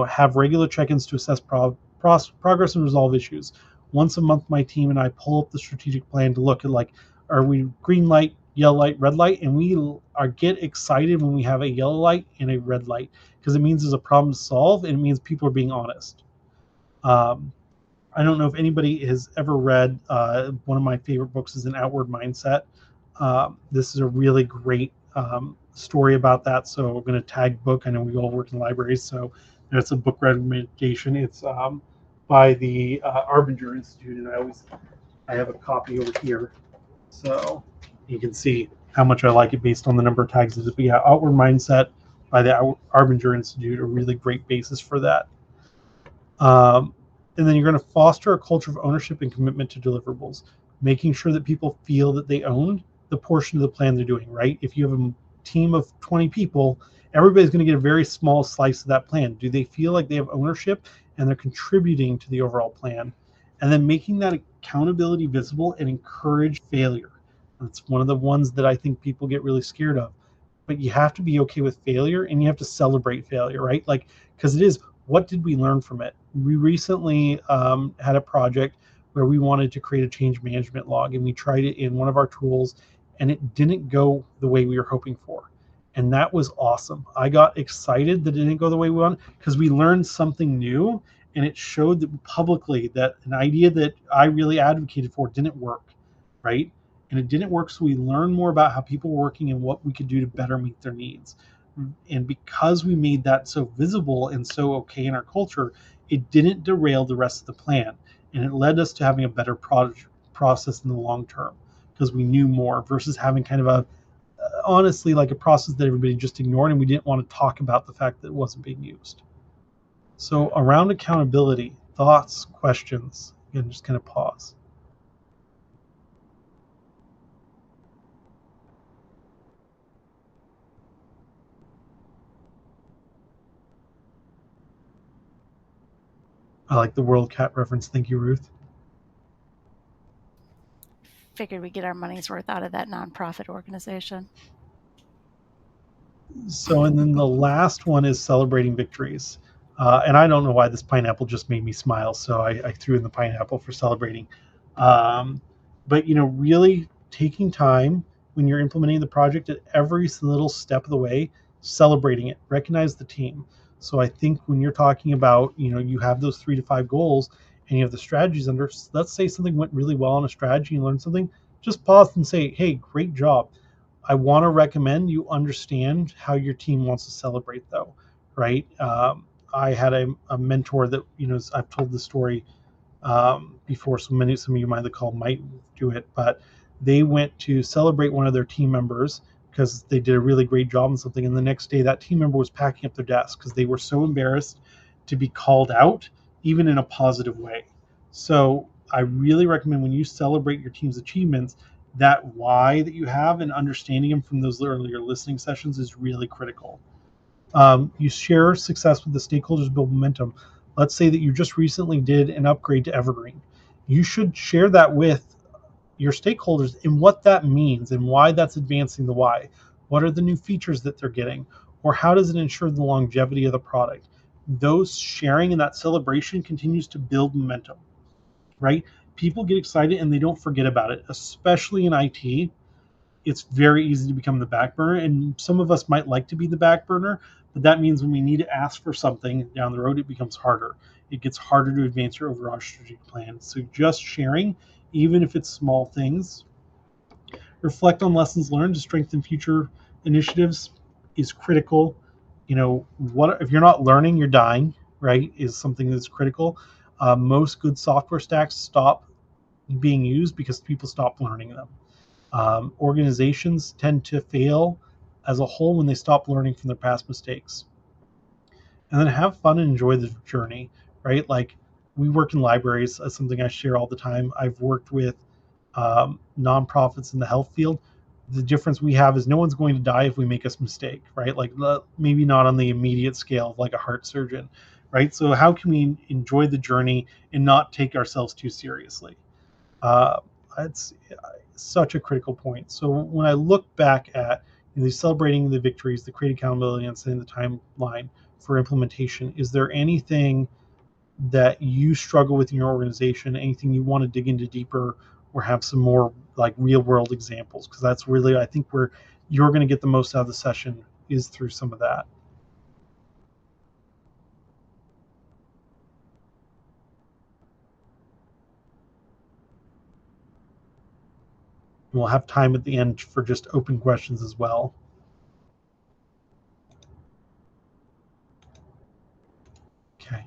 Have regular check-ins to assess progress and resolve issues. Once a month, my team and I pull up the strategic plan to look at, like, are we green light, yellow light, red light, and we are get excited when we have a yellow light and a red light, because it means there's a problem to solve and it means people are being honest. um, I don't know if anybody has ever read, one of my favorite books is An Outward Mindset. This is a really great story about that. So we're going to tag book. I know we all work in libraries, so that's a book recommendation. It's by the Arbinger Institute, and I have a copy over here, so you can see how much I like it based on the number of tags. But yeah, Outward Mindset by the Arbinger Institute, a really great basis for that. Um, and then you're going to foster a culture of ownership and commitment to deliverables, making sure that people feel that they own the portion of the plan they're doing, right? If you have a team of 20 people, everybody's going to get a very small slice of that plan. Do they feel like they have ownership and they're contributing to the overall plan? And then making that accountability visible and encourage failure. That's one of the ones that I think people get really scared of. But you have to be okay with failure and you have to celebrate failure, right? Like, because it is, what did we learn from it? We recently had a project where we wanted to create a change management log, and we tried it in one of our tools, and it didn't go the way we were hoping for. And that was awesome. I got excited that it didn't go the way we wanted, because we learned something new, and it showed that publicly that an idea that I really advocated for didn't work, right? And it didn't work, so we learned more about how people were working and what we could do to better meet their needs. And because we made that so visible and so okay in our culture, it didn't derail the rest of the plan, and it led us to having a better process in the long term, because we knew more versus having kind of honestly like a process that everybody just ignored, and we didn't want to talk about the fact that it wasn't being used. So around accountability, thoughts, questions, again, just kind of pause. I like the World Cat reference. Thank you, Ruth. Figured we get our money's worth out of that nonprofit organization. So, and then the last one is celebrating victories. And I don't know why this pineapple just made me smile, so I threw in the pineapple for celebrating. Um, but really taking time when you're implementing the project at every little step of the way, celebrating it, recognize the team. So I think when you're talking about, you have those 3 to 5 goals and you have the strategies under, let's say something went really well on a strategy and learn something, just pause and say, hey, great job. I want to recommend you understand how your team wants to celebrate, though, right? I had a mentor that, I've told the story before, so some of you might recall might do it, but they went to celebrate one of their team members because they did a really great job on something. And the next day, that team member was packing up their desk because they were so embarrassed to be called out, even in a positive way. So I really recommend when you celebrate your team's achievements, that why that you have and understanding them from those earlier listening sessions is really critical. You share success with the stakeholders, build momentum. Let's say that you just recently did an upgrade to Evergreen. You should share that with your stakeholders and what that means and why that's advancing the why. What are the new features that they're getting? Or how does it ensure the longevity of the product? Those sharing and that celebration continues to build momentum, right? People get excited and they don't forget about it, especially in IT. It's very easy to become the back burner, and some of us might like to be the back burner, but that means when we need to ask for something down the road, it becomes harder. It gets harder to advance your overall strategic plan. So just sharing, even if it's small things, reflect on lessons learned to strengthen future initiatives is critical. What if you're not learning, you're dying, right? Is something that's critical. Most good software stacks stop being used because people stop learning them. Organizations tend to fail as a whole when they stop learning from their past mistakes. And then have fun and enjoy the journey, right? Like we work in libraries, as something I share all the time. I've worked with nonprofits in the health field. The difference we have is no one's going to die if we make a mistake, right? Like maybe not on the immediate scale of like a heart surgeon, right? So how can we enjoy the journey and not take ourselves too seriously? Uh, it's such a critical point. So when I look back at celebrating the victories, the create accountability, and setting the timeline for implementation, is there anything that you struggle with in your organization? Anything you want to dig into deeper, or have some more like real world examples? Because that's really, I think, where you're going to get the most out of the session is through some of that. We'll have time at the end for just open questions as well. Okay.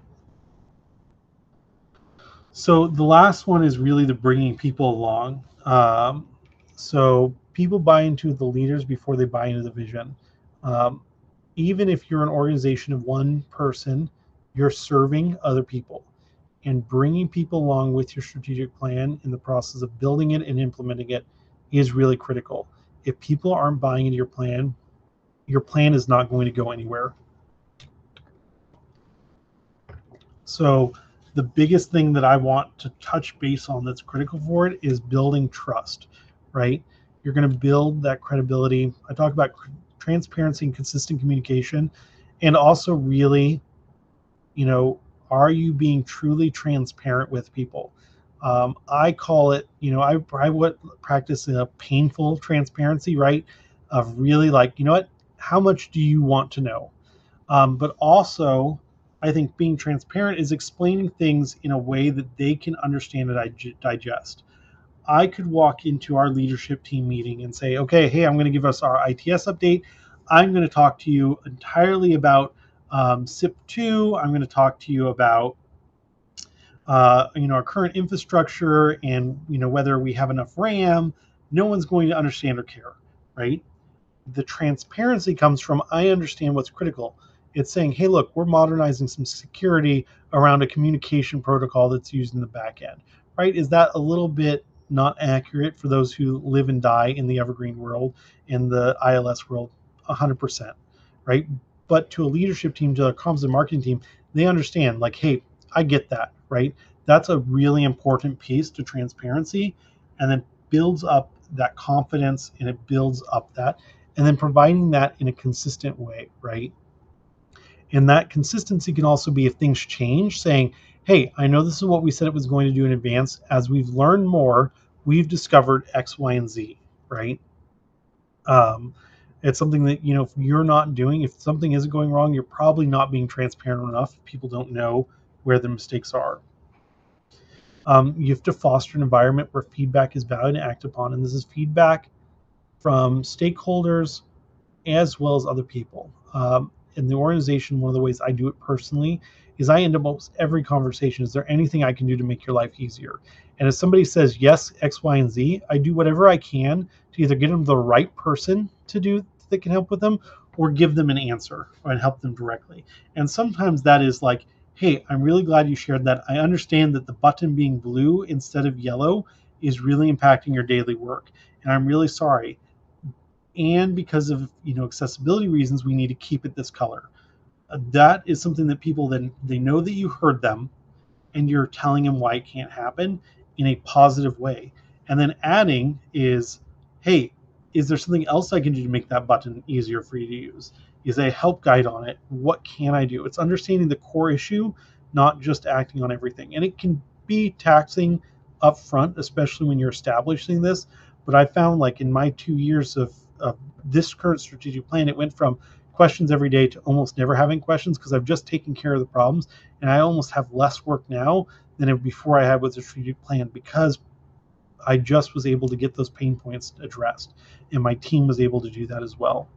So the last one is really the bringing people along. So people buy into the leaders before they buy into the vision. Um, Even if you're an organization of one person, you're serving other people, and bringing people along with your strategic plan in the process of building it and implementing it is really critical. If people aren't buying into your plan is not going to go anywhere. So the biggest thing that I want to touch base on that's critical for it is building trust, right? You're going to build that credibility. I talk about transparency and consistent communication, and also really, you know, are you being truly transparent with people? I call it, I would practice a painful transparency, right? Of really like, what, how much do you want to know? But also, I think being transparent is explaining things in a way that they can understand and digest. I could walk into our leadership team meeting and say, okay, hey, I'm going to give us our ITS update. I'm going to talk to you entirely about SIP2. I'm going to talk to you about our current infrastructure and whether we have enough RAM. No one's going to understand or care, right? The transparency comes from, I understand what's critical. It's saying, hey, look, we're modernizing some security around a communication protocol that's used in the back end, right? Is that a little bit not accurate for those who live and die in the Evergreen world, in the ILS world? 100%, right? But to a leadership team, to a comms and marketing team, they understand, like, hey, I get that, right? That's a really important piece to transparency, and then builds up that confidence, and it builds up that, and then providing that in a consistent way, right? And that consistency can also be, if things change, saying, hey, I know this is what we said it was going to do in advance. As we've learned more, we've discovered X, Y, and Z, right? Um, it's something that, if you're not doing, if something isn't going wrong, you're probably not being transparent enough. People don't know where the mistakes are. You have to foster an environment where feedback is valued and acted upon. And this is feedback from stakeholders as well as other people. In the organization, one of the ways I do it personally is I end up almost every conversation, is there anything I can do to make your life easier? And if somebody says yes, X, Y, and Z, I do whatever I can to either get them the right person to do that can help with them, or give them an answer and help them directly. And sometimes that is like, hey, I'm really glad you shared that. I understand that the button being blue instead of yellow is really impacting your daily work. And I'm really sorry, and because of accessibility reasons, we need to keep it this color. That is something that people, then they know that you heard them, and you're telling them why it can't happen in a positive way. And then adding is, hey, is there something else I can do to make that button easier for you to use? Is a help guide on it? What can I do? It's understanding the core issue, not just acting on everything. And it can be taxing up front, especially when you're establishing this. But I found, like, in my 2 years of this current strategic plan, it went from questions every day to almost never having questions, because I've just taken care of the problems, and I almost have less work now than before I had with the strategic plan, because I just was able to get those pain points addressed, and my team was able to do that as well.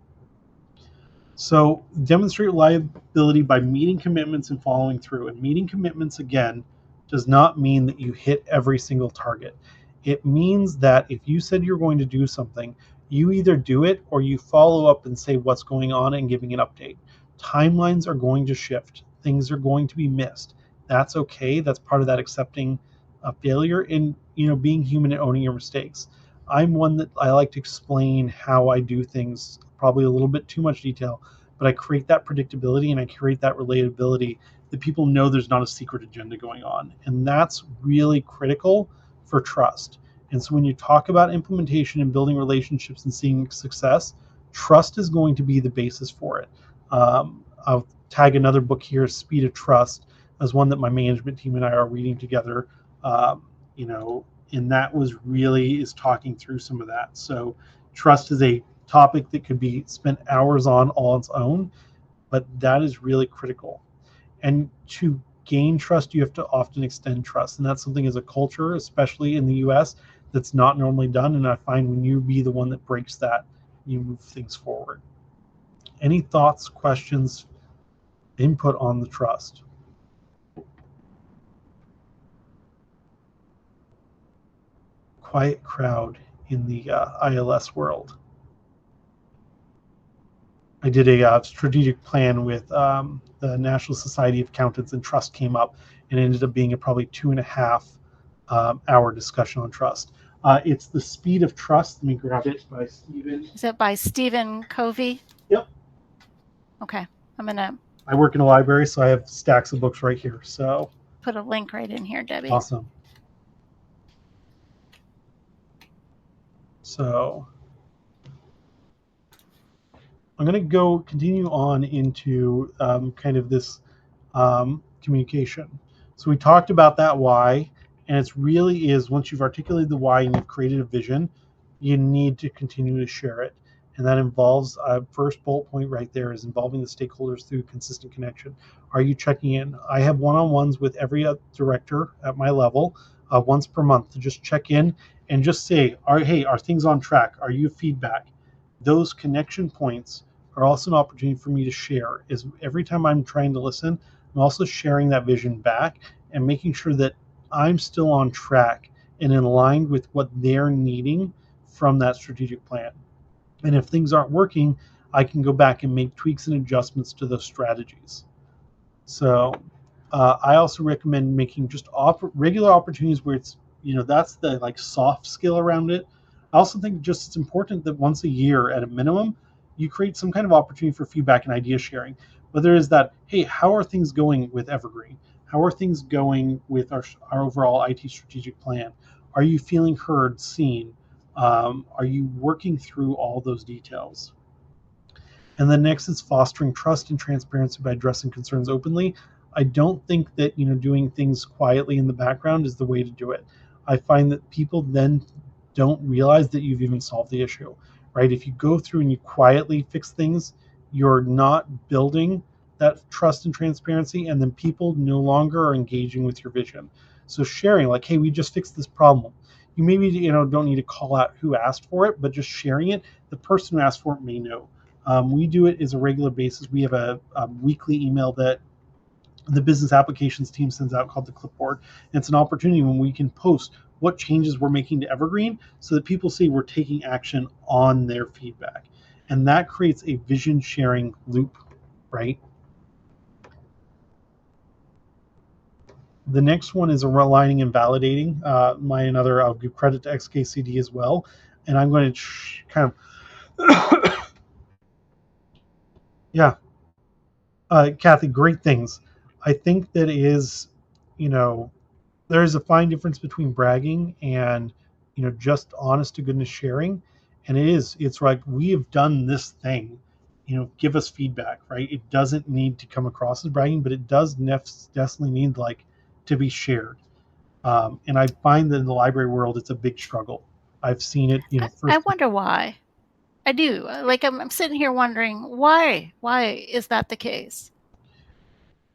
So demonstrate reliability by meeting commitments and following through. And meeting commitments, again, does not mean that you hit every single target. It means that if you said you're going to do something, you either do it or you follow up and say what's going on and giving an update. Timelines are going to shift. Things are going to be missed. That's okay. That's part of that accepting a failure, and being human and owning your mistakes. I'm one that I like to explain how I do things, probably a little bit too much detail, but I create that predictability and I create that relatability, that people know there's not a secret agenda going on. And that's really critical for trust. And so when you talk about implementation and building relationships and seeing success, trust is going to be the basis for it. I'll tag another book here, Speed of Trust, as one that my management team and I are reading together. Um, you know, and that is talking through some of that. So trust is a topic that could be spent hours on all its own, but that is really critical. And to gain trust, you have to often extend trust, and that's something as a culture, especially in the US, that's not normally done. And I find when you be the one that breaks that, you move things forward. Any thoughts, questions, input on the trust? Quiet crowd in the ILS world. I did a strategic plan with the National Society of Accountants, and trust came up, and it ended up being a probably 2.5 hour discussion on trust. It's The Speed of Trust. Let me grab it by Stephen. Is it by Stephen Covey? Yep. Okay, I'm gonna I work in a library, so I have stacks of books right here. So put a link right in here, Debbie. Awesome. So I'm going to continue on into kind of this communication. So we talked about that why, and it's really is, once you've articulated the why and you've created a vision, you need to continue to share it. And that involves, first bullet point right there is involving the stakeholders through consistent connection. Are you checking in? I have one-on-ones with every director at my level once per month to just check in and just say, hey, are things on track? Are you feedback? Those connection points are also an opportunity for me to share. Is every time I'm trying to listen, I'm also sharing that vision back and making sure that I'm still on track and in line with what they're needing from that strategic plan. And if things aren't working, I can go back and make tweaks and adjustments to those strategies. So I also recommend making just regular opportunities where it's, that's the like soft skill around it. I also think just it's important that once a year at a minimum, you create some kind of opportunity for feedback and idea sharing. Whether it's that, hey, how are things going with Evergreen? How are things going with our overall IT strategic plan? Are you feeling heard, seen? Are you working through all those details? And then next is fostering trust and transparency by addressing concerns openly. I don't think that doing things quietly in the background is the way to do it. I find that people then don't realize that you've even solved the issue, right? If you go through and you quietly fix things, you're not building that trust and transparency, and then people no longer are engaging with your vision. So sharing, like, hey, we just fixed this problem. You maybe don't need to call out who asked for it, but just sharing it, the person who asked for it may know. We do it as a regular basis. We have a weekly email that the business applications team sends out called the clipboard. And it's an opportunity when we can post what changes we're making to Evergreen so that people see we're taking action on their feedback. And that creates a vision sharing loop, right? The next one is aligning and validating. I'll give credit to XKCD as well. And I'm going to kind of, yeah, Kathy, great things. I think that is, you know, there's a fine difference between bragging and, just honest to goodness sharing. And it's like, we have done this thing, give us feedback, right? It doesn't need to come across as bragging, but it does definitely need like to be shared. And I find that in the library world, it's a big struggle. I've seen it, I first. wonder why. I do. Like I'm sitting here wondering why. Why is that the case?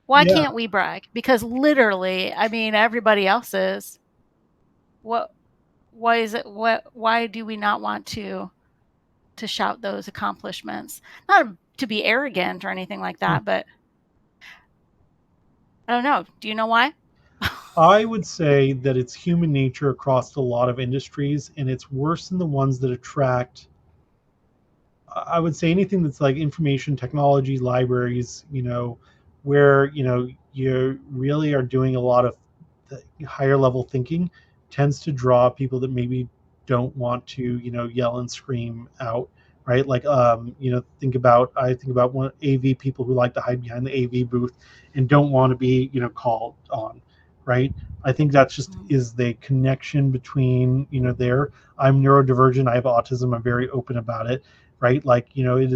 Why Yeah. can't we brag? Because literally, I mean, everybody else is. What? Why is it? What? Why do we not want to shout those accomplishments? Not to be arrogant or anything like Hmm. that, but I don't know. Do you know why? I would say that it's human nature across a lot of industries, and it's worse in the ones that attract. I would say anything that's like information technology, libraries, where you really are doing a lot of the higher level thinking, tends to draw people that maybe don't want to yell and scream out, right? Like I think about one AV people who like to hide behind the AV booth and don't want to be called on, right? I think that's just Mm. is the connection between there. I'm neurodivergent, I have autism, I'm very open about it, right? Like, it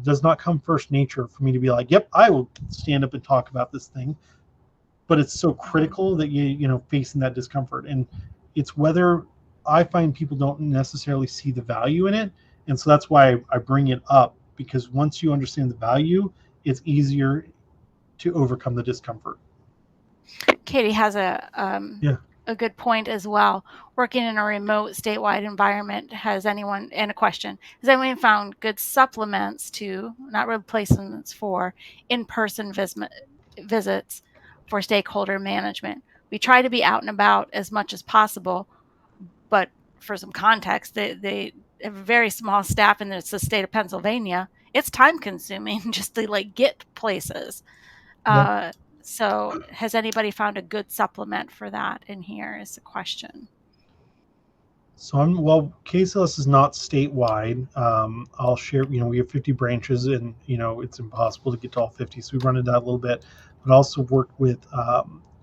does not come first nature for me to be like, yep, I will stand up and talk about this thing. But it's so Mhm. critical that facing that discomfort. And it's whether I find people don't necessarily see the value in it. And so that's why I bring it up, because once you understand the value, it's easier to overcome the discomfort. Katie has Yeah. a good point as well. Working in a remote statewide environment, has anyone, and a question, has anyone found good supplements to, not replacements for, in-person visits for stakeholder management? We try to be out and about as much as possible, but for some context, they have a very small staff and it's the state of Pennsylvania. It's time consuming just to like get places. Yeah. Uh, so has anybody found a good supplement for that in here is the question. So well, KCLS is not statewide. I'll share, we have 50 branches, and, it's impossible to get to all 50. So we run into that a little bit, but also work with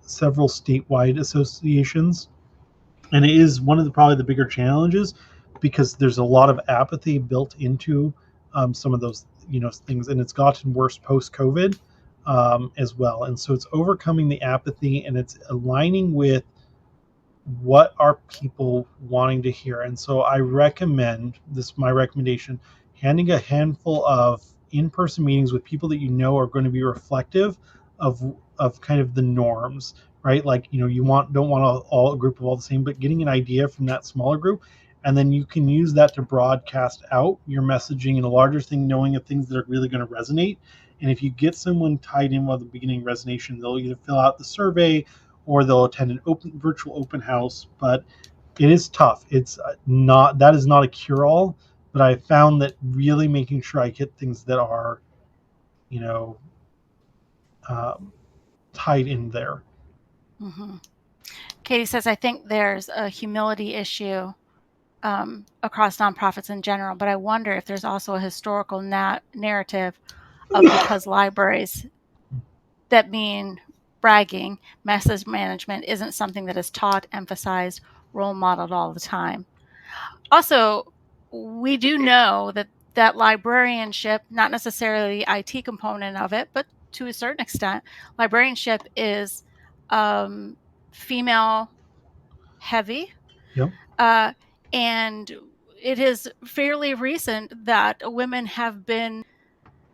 several statewide associations. And it is one of the probably the bigger challenges, because there's a lot of apathy built into some of those, things. And it's gotten worse post COVID as well. And so it's overcoming the apathy, and it's aligning with what are people wanting to hear. And so I recommend this, my recommendation, handing a handful of in-person meetings with people that are going to be reflective of kind of the norms, right? Like, you don't want all a group of all the same, but getting an idea from that smaller group. And then you can use that to broadcast out your messaging in a larger thing, knowing of things that are really going to resonate. And if you get someone tied in while the beginning resonation, they'll either fill out the survey or they'll attend an virtual open house. But it is tough. It's not, that is not a cure all, but I found that really making sure I get things that are, you know, um, tied in there. Mm-hmm. Katie says, I think there's a humility issue across nonprofits in general, but I wonder if there's also a historical narrative of because libraries that mean bragging, message management isn't something that is taught, emphasized, role modeled all the time. Also, we do know that librarianship, not necessarily the IT component of it, but to a certain extent, librarianship is female heavy. Yep. Uh, and it is fairly recent that women have been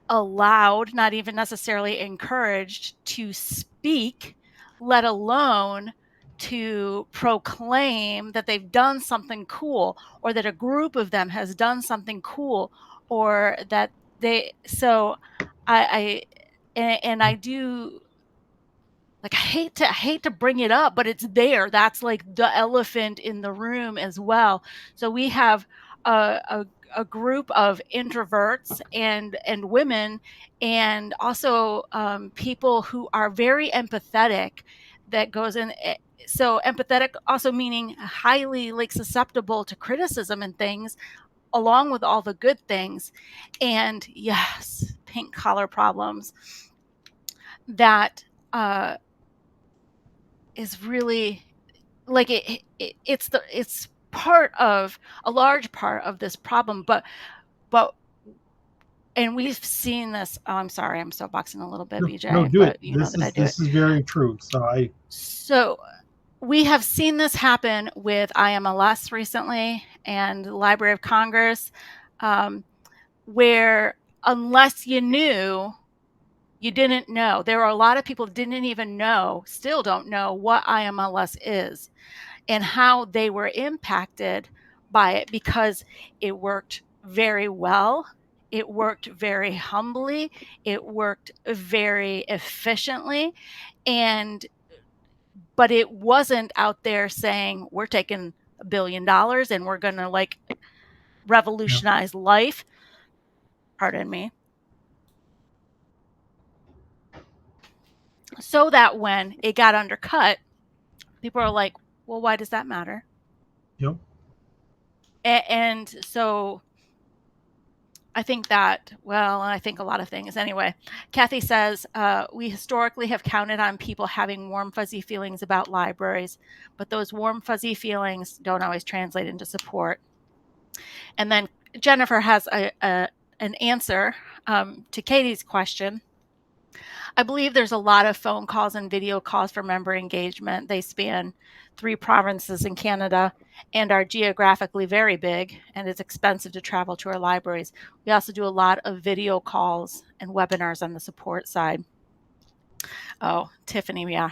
allowed, not even necessarily encouraged, to speak, let alone to proclaim that they've done something cool, or that a group of them has done something cool, or that they so I and I do, like, I hate to bring it up, but it's there. That's like the elephant in the room as well. So we have a group of introverts and women, and also people who are very empathetic. That goes in. So empathetic also meaning highly like susceptible to criticism and things, along with all the good things. And yes, pink collar problems that is really like it's part of a large part of this problem, but and we've seen this. Oh, I'm sorry, I'm soapboxing a little bit, No, no, BJ, do it. but you know that I do it. This is very true. So I, So we have seen this happen with IMLS recently and the Library of Congress, um, where unless you knew, you didn't know. There are a lot of people didn't even know, still don't know what IMLS is and how they were impacted by it, because it worked very well. It worked very humbly. It worked very efficiently. And, but it wasn't out there saying, we're taking $1 billion and we're going to like yeah, revolutionize life. Pardon me. So that when it got undercut, people are like, well, why does that matter? yep, And so I think that, well, I think a lot of things. Anyway, Kathy says, we historically have counted on people having warm, fuzzy feelings about libraries, but those warm, fuzzy feelings don't always translate into support. And then Jennifer has an answer to Katie's question. I believe there's a lot of phone calls and video calls for member engagement. They span 3 provinces in Canada and are geographically very big, and it's expensive to travel to our libraries. We also do a lot of video calls and webinars on the support side. Oh, Tiffany, yeah,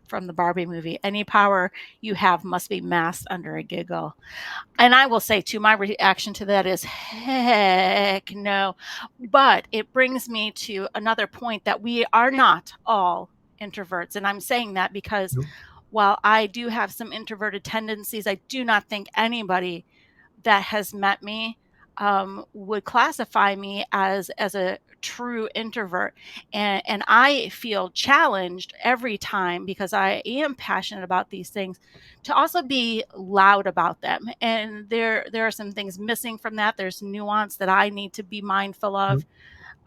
from the Barbie movie. Any power you have must be masked under a giggle. And I will say too, my reaction to that is heck no. But it brings me to another point, that we are not all introverts. And I'm saying that because yep, while I do have some introverted tendencies, I do not think anybody that has met me would classify me as a true introvert. And I feel challenged every time, because I am passionate about these things, to also be loud about them. And there are some things missing from that. There's nuance that I need to be mindful yep,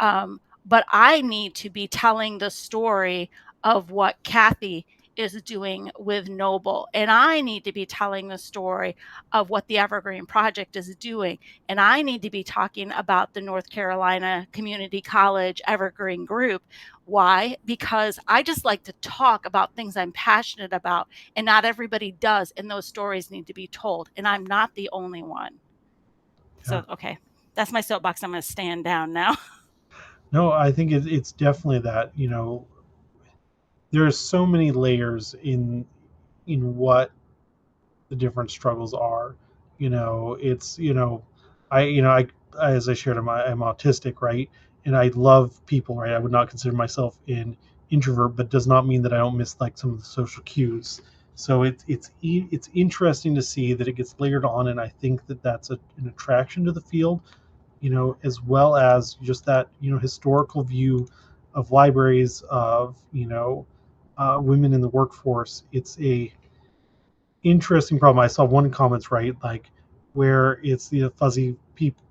of. But I need to be telling the story of what Kathy is doing with Noble. And I need to be telling the story of what the Evergreen Project is doing. And I need to be talking about the North Carolina Community College Evergreen Group. Why? Because I just like to talk about things I'm passionate about, and not everybody does. And those stories need to be told. And I'm not the only one. yeah. So, okay, that's my soapbox. I'm going to stand down now. No, I think it's definitely that. You know, there's so many layers in what the different struggles are. You know, it's I as I shared, I'm autistic, right? And I love people, right? I would not consider myself an introvert, but does not mean that I don't miss like some of the social cues. So it's interesting to see that it gets layered on, and I think that that's an attraction to the field, as well as just that historical view of libraries, of women in the workforce. It's a interesting problem. I saw one comments, right, like where it's the fuzzy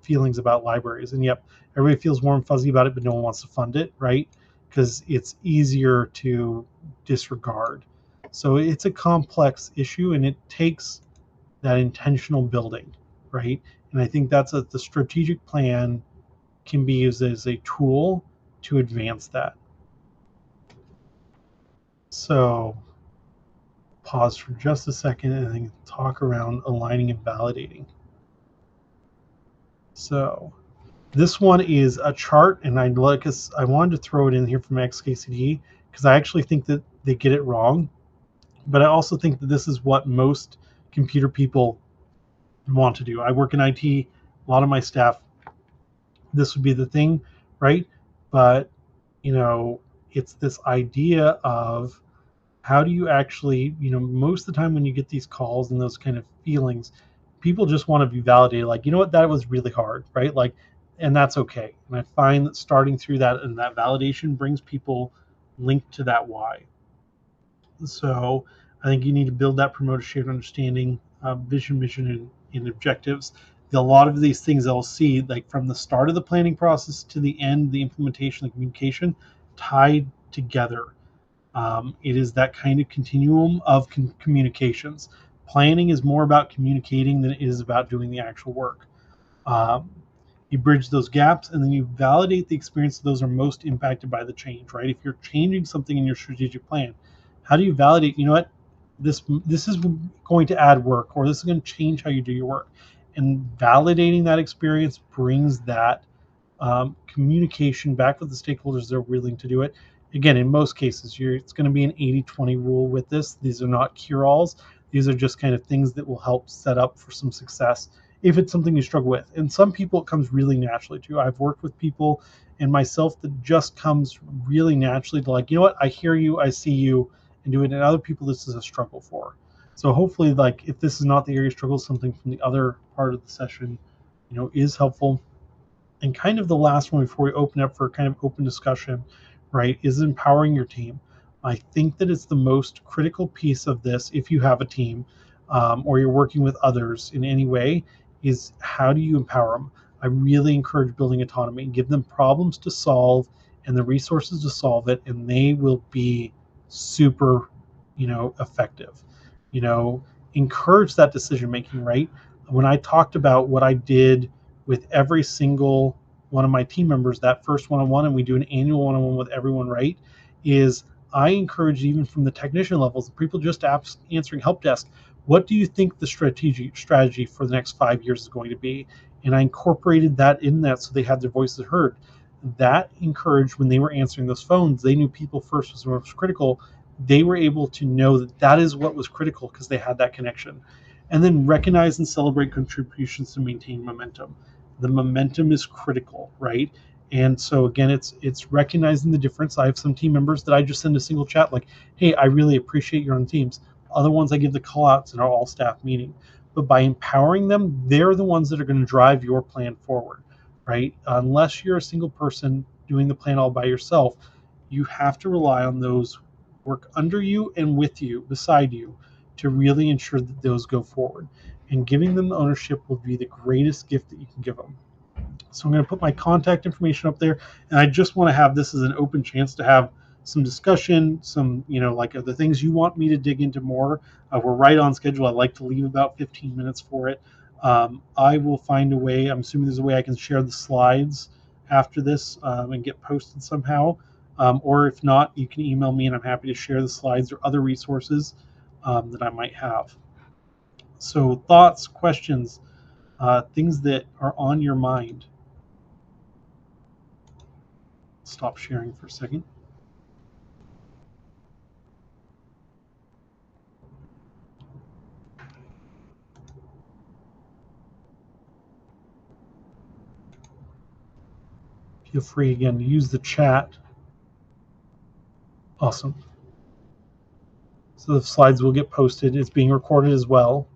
feelings about libraries, and yep, everybody feels warm fuzzy about it, but no one wants to fund it, right? Because it's easier to disregard. So it's a complex issue, and it takes that intentional building, right? And I think the strategic plan can be used as a tool to advance that. So pause for just a second and then talk around aligning and validating. So this one is a chart, and I wanted to throw it in here from XKCD because I actually think that they get it wrong, but I also think that this is what most computer people want to do. I work in IT, a lot of my staff, this would be the thing, right? But you know, it's this idea of how do you actually, most of the time when you get these calls and those kind of feelings, people just want to be validated, like, you know what, that was really hard, right? Like, and that's okay. And I find that starting through that and that validation brings people linked to that why. So I think you need to build that, promote a shared understanding, vision, mission, and objectives. A lot of these things I'll see, like from the start of the planning process to the end, the implementation, the communication, tied together. It is that kind of continuum of communications. Planning is more about communicating than it is about doing the actual work. Um, you bridge those gaps, and then you validate the experience of those are most impacted by the change, right? If you're changing something in your strategic plan, how do you validate, you know what, this is going to add work, or this is going to change how you do your work? And validating that experience brings that communication back with the stakeholders that are willing to do it. Again, in most cases, it's going to be an 80-20 rule with this. These are not cure-alls. These are just kind of things that will help set up for some success if it's something you struggle with. And some people, it comes really naturally to. I've worked with people and myself that just comes really naturally to, like, you know what, I hear you, I see you, and do it. And other people, this is a struggle for. So hopefully, like, if this is not the area of struggle, something from the other part of the session, is helpful. And kind of the last one before we open up for kind of open discussion, right, is empowering your team. I think that it's the most critical piece of this. If you have a team, or you're working with others in any way, is how do you empower them? I really encourage building autonomy. Give them problems to solve and the resources to solve it, and they will be super, effective. You know, encourage that decision making, right? When I talked about what I did with every single one of my team members, that first one-on-one, and we do an annual one-on-one with everyone, right, is I encourage, even from the technician levels, the people just answering help desk, what do you think the strategy for the next 5 years is going to be? And I incorporated that in that so they had their voices heard. That encouraged, when they were answering those phones, they knew people first was most critical. They were able to know that that is what was critical because they had that connection. And then recognize and celebrate contributions to maintain momentum. The momentum is critical, right? And so again, it's recognizing the difference. I have some team members that I just send a single chat like, hey, I really appreciate you're on teams. Other ones I give the call outs in our all staff meeting. But by empowering them, they're the ones that are going to drive your plan forward, right? Unless you're a single person doing the plan all by yourself, you have to rely on those work under you and with you, beside you, to really ensure that those go forward. And giving them the ownership will be the greatest gift that you can give them. So I'm going to put my contact information up there, and I just want to have this as an open chance to have some discussion, some, like the things you want me to dig into more. We're right on schedule. I like to leave about 15 minutes for it. I will find a way. I'm assuming there's a way I can share the slides after this, and get posted somehow. Or if not, you can email me, and I'm happy to share the slides or other resources that I might have. So thoughts, questions, things that are on your mind. Stop sharing for a second. Feel free again to use the chat. Awesome. So the slides will get posted. It's being recorded as well.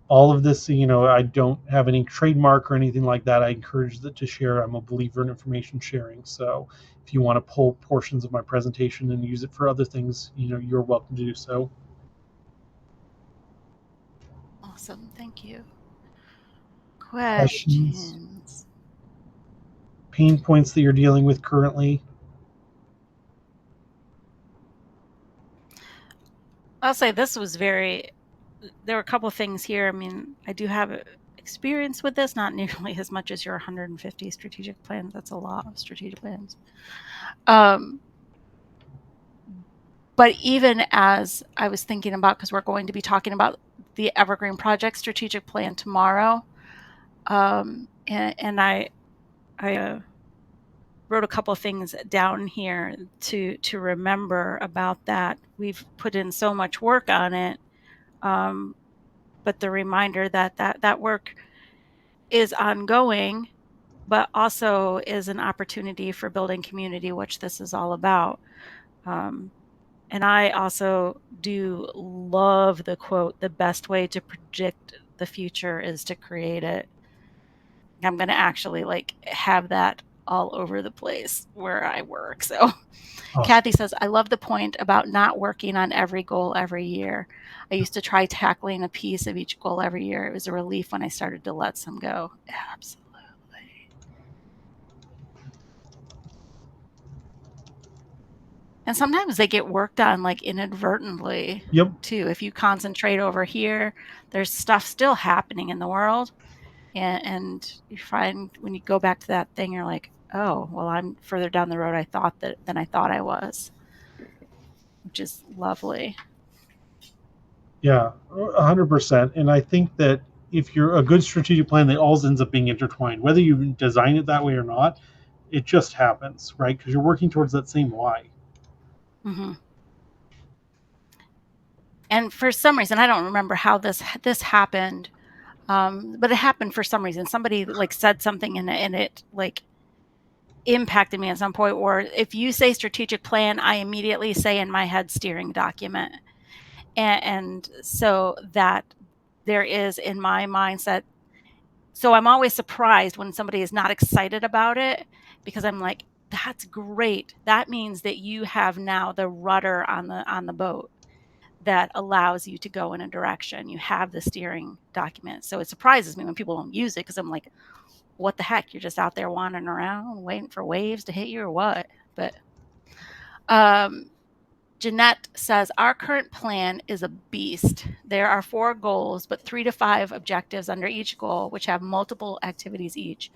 All of this, I don't have any trademark or anything like that. I encourage that to share. I'm a believer in information sharing. So if you want to pull portions of my presentation and use it for other things, you're welcome to do so. Awesome. Thank you. Questions, Questions. pain points that you're dealing with currently? I'll say this was very, there were a couple of things here. I mean, I do have experience with this, not nearly as much as your 150 strategic plans. That's a lot of strategic plans. But even as I was thinking about, because we're going to be talking about the Evergreen Project strategic plan tomorrow, and I wrote a couple of things down here to remember about that. We've put in so much work on it, but the reminder that work is ongoing, but also is an opportunity for building community, which this is all about. Um, and I also do love the quote, the best way to predict the future is to create it. I'm going to actually like have that all over the place where I work. So Awesome. Kathy says, I love the point about not working on every goal every year. I used to try tackling a piece of each goal every year. It was a relief when I started to let some go. Absolutely. And sometimes they get worked on like inadvertently Yep. too. If you concentrate over here, there's stuff still happening in the world. And you find when you go back to that thing, you're like, oh, well, I'm further down the road than I thought I was, which is lovely. Yeah, 100%. And I think that if you're a good strategic plan, they all ends up being intertwined, whether you design it that way or not. It just happens, right? Because you're working towards that same why. Hmm. And for some reason, I don't remember how this happened, but it happened for some reason. Somebody like said something and it like impacted me at some point. Or if you say strategic plan, I immediately say in my head steering document, and so that there is in my mindset. So I'm always surprised when somebody is not excited about it because I'm like, that's great. That means that you have now the rudder on the boat that allows you to go in a direction. You have the steering document. So it surprises me when people don't use it because I'm like, what the heck? You're just out there wandering around waiting for waves to hit you or what? But um, Jeanette says, our current plan is a beast. There are 4 goals, but 3 to 5 objectives under each goal, which have multiple activities each.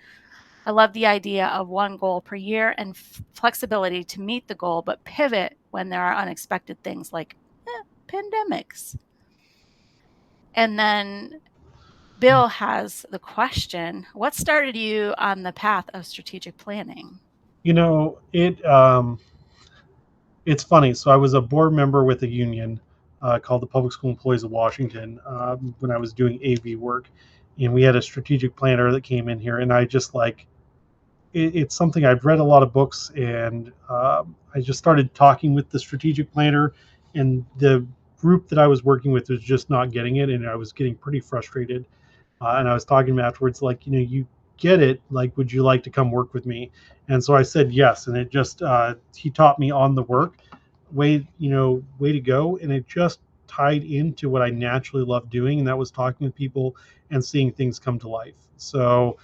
I love the idea of 1 goal per year and flexibility to meet the goal, but pivot when there are unexpected things like pandemics. And then Bill has the question, what started you on the path of strategic planning? It's funny. So I was a board member with a union called the Public School Employees of Washington when I was doing AV work, and we had a strategic planner that came in here, and I just like it's something I've read a lot of books, and I just started talking with the strategic planner, and the group that I was working with was just not getting it, and I was getting pretty frustrated. And I was talking to him afterwards, like, you get it. Like, would you like to come work with me? And so I said yes, and it just he taught me on the work, way to go, and it just tied into what I naturally love doing, and that was talking with people and seeing things come to life. So.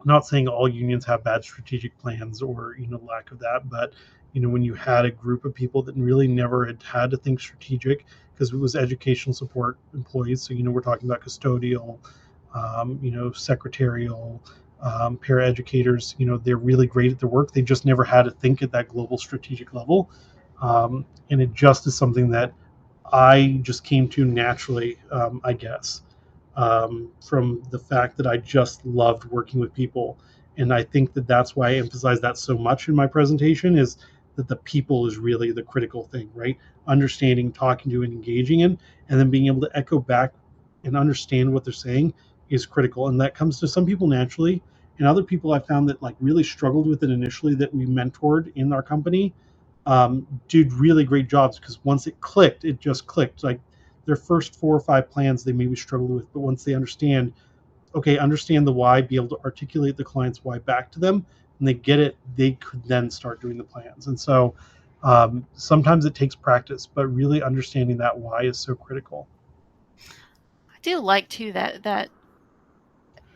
I'm not saying all unions have bad strategic plans or lack of that, but when you had a group of people that really never had to think strategic because it was educational support employees, so we're talking about custodial, secretarial, paraeducators. They're really great at their work. They just never had to think at that global strategic level, and it just is something that I just came to naturally, I guess, from the fact that I just loved working with people. And I think that that's why I emphasize that so much in my presentation is that the people is really the critical thing, right? Understanding, talking to, and engaging in, and then being able to echo back and understand what they're saying is critical. And that comes to some people naturally. And other people I found that like really struggled with it initially that we mentored in our company, did really great jobs because once it clicked, it just clicked. Like their first 4 or 5 plans, they maybe struggled with, but once they understand the why, be able to articulate the client's why back to them, and they get it, they could then start doing the plans. And so sometimes it takes practice, but really understanding that why is so critical. I do like too that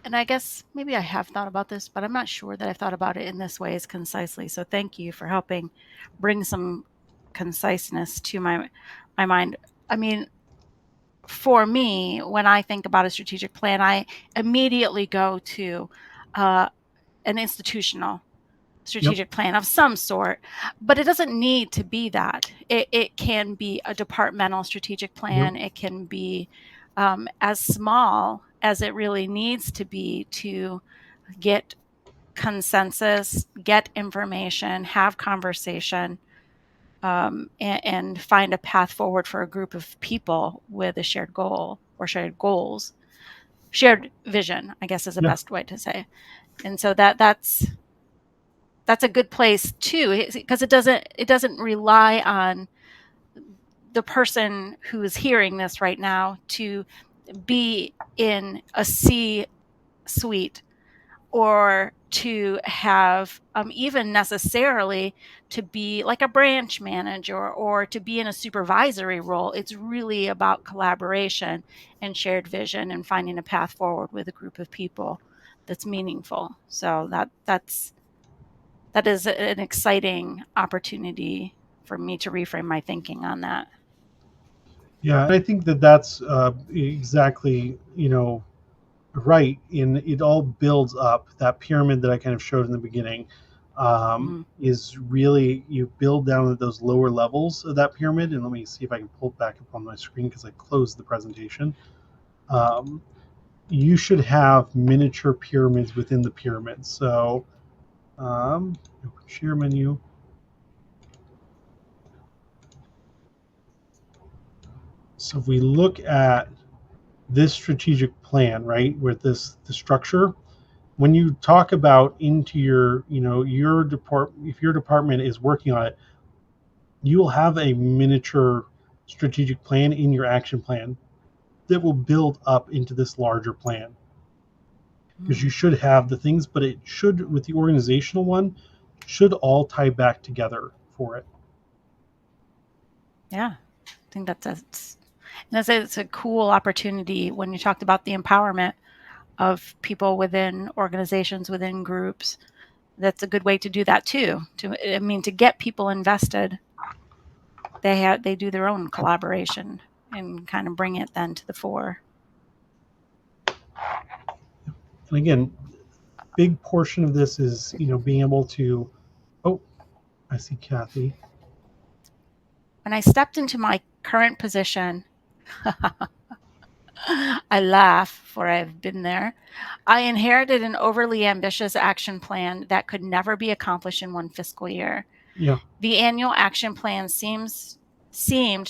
and I guess maybe I have thought about this, but I'm not sure that I've thought about it in this way as concisely. So thank you for helping bring some conciseness to my mind. I mean, for me, when I think about a strategic plan, I immediately go to uh, an institutional Yep. strategic plan of some sort, but it doesn't need to be that. It can be a departmental strategic Yep. plan. It can be as small as it really needs to be to get consensus, get information, have conversation, and find a path forward for a group of people with a shared goal or shared goals, shared vision, I guess is the Yeah. best way to say. And so that's a good place too, because it doesn't rely on the person who is hearing this right now to be in a C suite or to have even necessarily to be like a branch manager or to be in a supervisory role. It's really about collaboration and shared vision and finding a path forward with a group of people that's meaningful. So that is an exciting opportunity for me to reframe my thinking on that. Yeah, and I think that that's exactly, right. In it all builds up. That pyramid that I kind of showed in the beginning Mhm. is really, you build down at those lower levels of that pyramid. And let me see if I can pull it back up on my screen because I closed the presentation. Um, you should have miniature pyramids within the pyramid. So open share menu. So if we look at this strategic plan, right, with the structure, when you talk about into your, your department, if your department is working on it, you will have a miniature strategic plan in your action plan that will build up into this larger plan, because Mm. you should have the things, but it should, with the organizational one, should all tie back together for it. Yeah, I think it's a cool opportunity when you talked about the empowerment of people within organizations, within groups. That's a good way to do that too. To get people invested, they do their own collaboration and kind of bring it then to the fore. And again, big portion of this is, being able to, oh, I see Kathy. When I stepped into my current position, I laugh, for I've been there. I inherited an overly ambitious action plan that could never be accomplished in one fiscal year. Yeah. The annual action plan seemed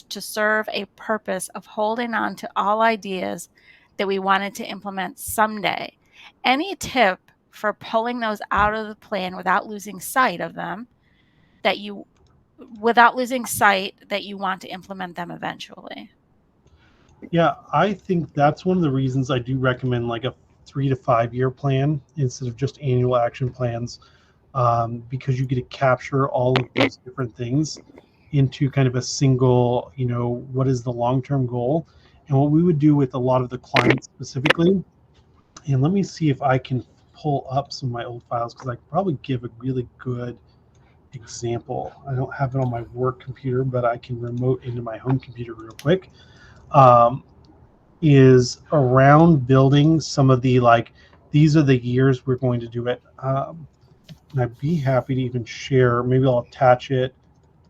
to serve a purpose of holding on to all ideas that we wanted to implement someday. Any tip for pulling those out of the plan that you without losing sight that you want to implement them eventually? Yeah, I think that's one of the reasons I do recommend like a 3 to 5 year plan instead of just annual action plans, because you get to capture all of those different things into kind of a single, what is the long term goal. And what we would do with a lot of the clients specifically, and let me see if I can pull up some of my old files because I could probably give a really good example. I don't have it on my work computer, but I can remote into my home computer real quick. Um, is around building some of the, like, these are the years we're going to do it. And I'd be happy to even share. Maybe I'll attach it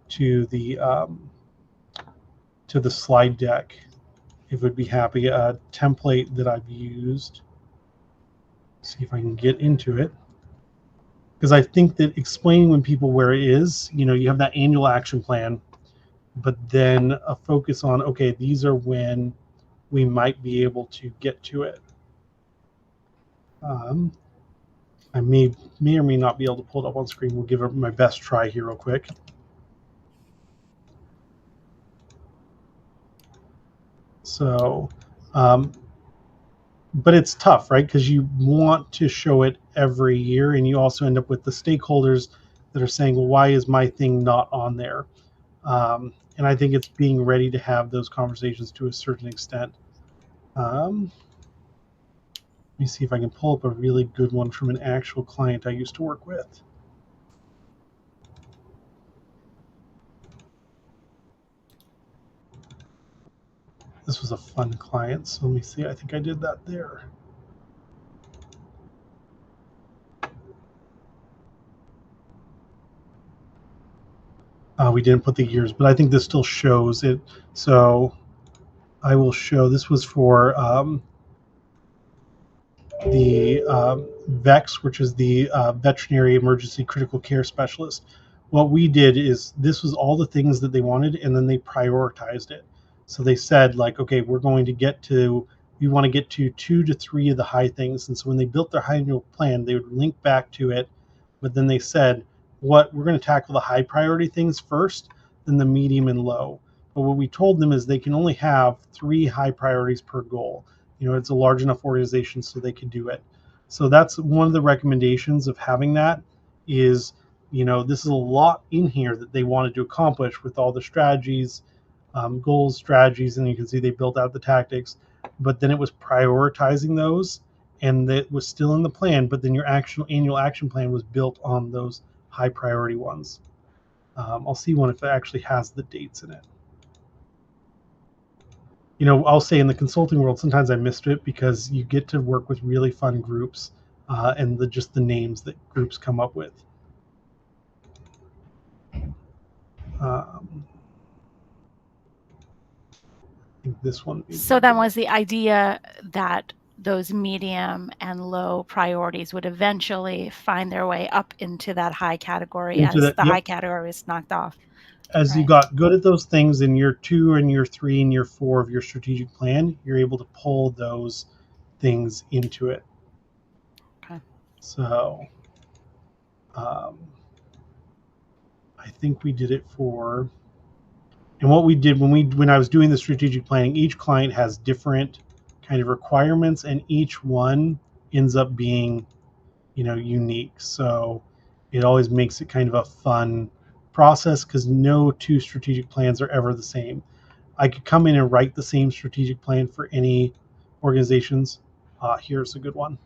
to the slide deck. It would be happy, a template that I've used. See if I can get into it, because I think that explaining when people where it is, you have that annual action plan, but then a focus on, okay, these are when we might be able to get to it. Um, I may or may not be able to pull it up on screen. We'll give it my best try here real quick. So, but it's tough, right? Because you want to show it every year, and you also end up with the stakeholders that are saying, well, why is my thing not on there? And I think it's being ready to have those conversations to a certain extent. Let me see if I can pull up a really good one from an actual client I used to work with. This was a fun client, so let me see. I think I did that there. We didn't put the years, but I think this still shows it. So I will show, this was for the VEX, which is the Veterinary Emergency Critical Care Specialist. What we did is this was all the things that they wanted, and then they prioritized it. So they said, like, okay, we want to get to 2 to 3 of the high things. And so when they built their high annual plan, they would link back to it. But then they said, what we're going to tackle the high priority things first, then the medium and low. But what we told them is they can only have 3 high priorities per goal. It's a large enough organization so they could do it. So that's one of the recommendations of having that is, this is a lot in here that they wanted to accomplish with all the strategies, goals, strategies, and you can see they built out the tactics, but then it was prioritizing those, and that was still in the plan, but then your annual action plan was built on those high priority ones. I'll see one if it actually has the dates in it. I'll say in the consulting world, sometimes I missed it because you get to work with really fun groups and just the names that groups come up with. I think this one. So then was the idea that those medium and low priorities would eventually find their way up into that high category as the high category is knocked off. As you got good at those things in year 2 and year 3 and year 4 of your strategic plan, you're able to pull those things into it. Okay. So I think we did it for, and what we did when I was doing the strategic planning, each client has different kind of requirements, and each one ends up being, unique. So it always makes it kind of a fun process because no 2 strategic plans are ever the same. I could come in and write the same strategic plan for any organizations. Here's a good one.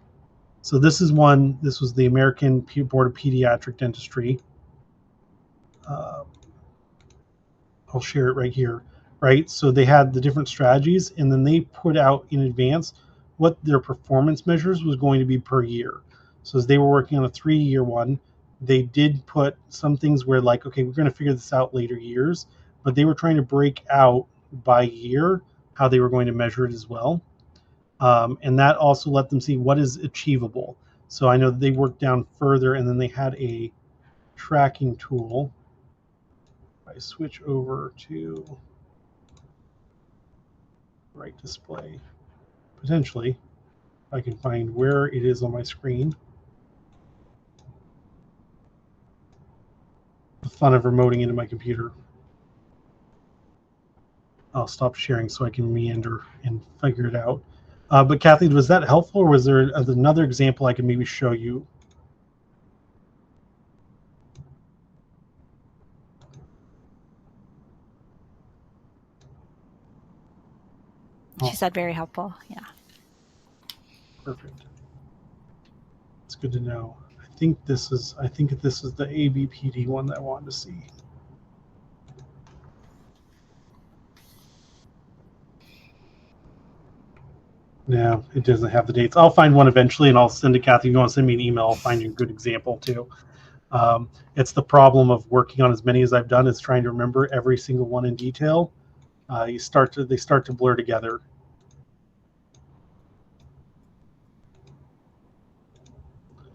So this was the American Board of Pediatric Dentistry. I'll share it right here, right? So they had the different strategies, and then they put out in advance what their performance measures was going to be per year. So as they were working on a 3-year one, they did put some things where, like, okay, we're going to figure this out later years, but they were trying to break out by year how they were going to measure it as well. And that also let them see what is achievable. So I know they worked down further, and then they had a tracking tool. I switch over to right display, potentially I can find where it is on my screen. The fun of remoting into my computer. I'll stop sharing so I can meander and figure it out. But Kathy, was that helpful, or was there another example I can maybe show you? She said very helpful. Yeah. Perfect. It's good to know. I think this is the ABPD one that I wanted to see. No, it doesn't have the dates. I'll find one eventually, and I'll send it to Kathy. If you want to send me an email, I'll find you a good example too. It's the problem of working on as many as I've done is trying to remember every single one in detail. They start to blur together.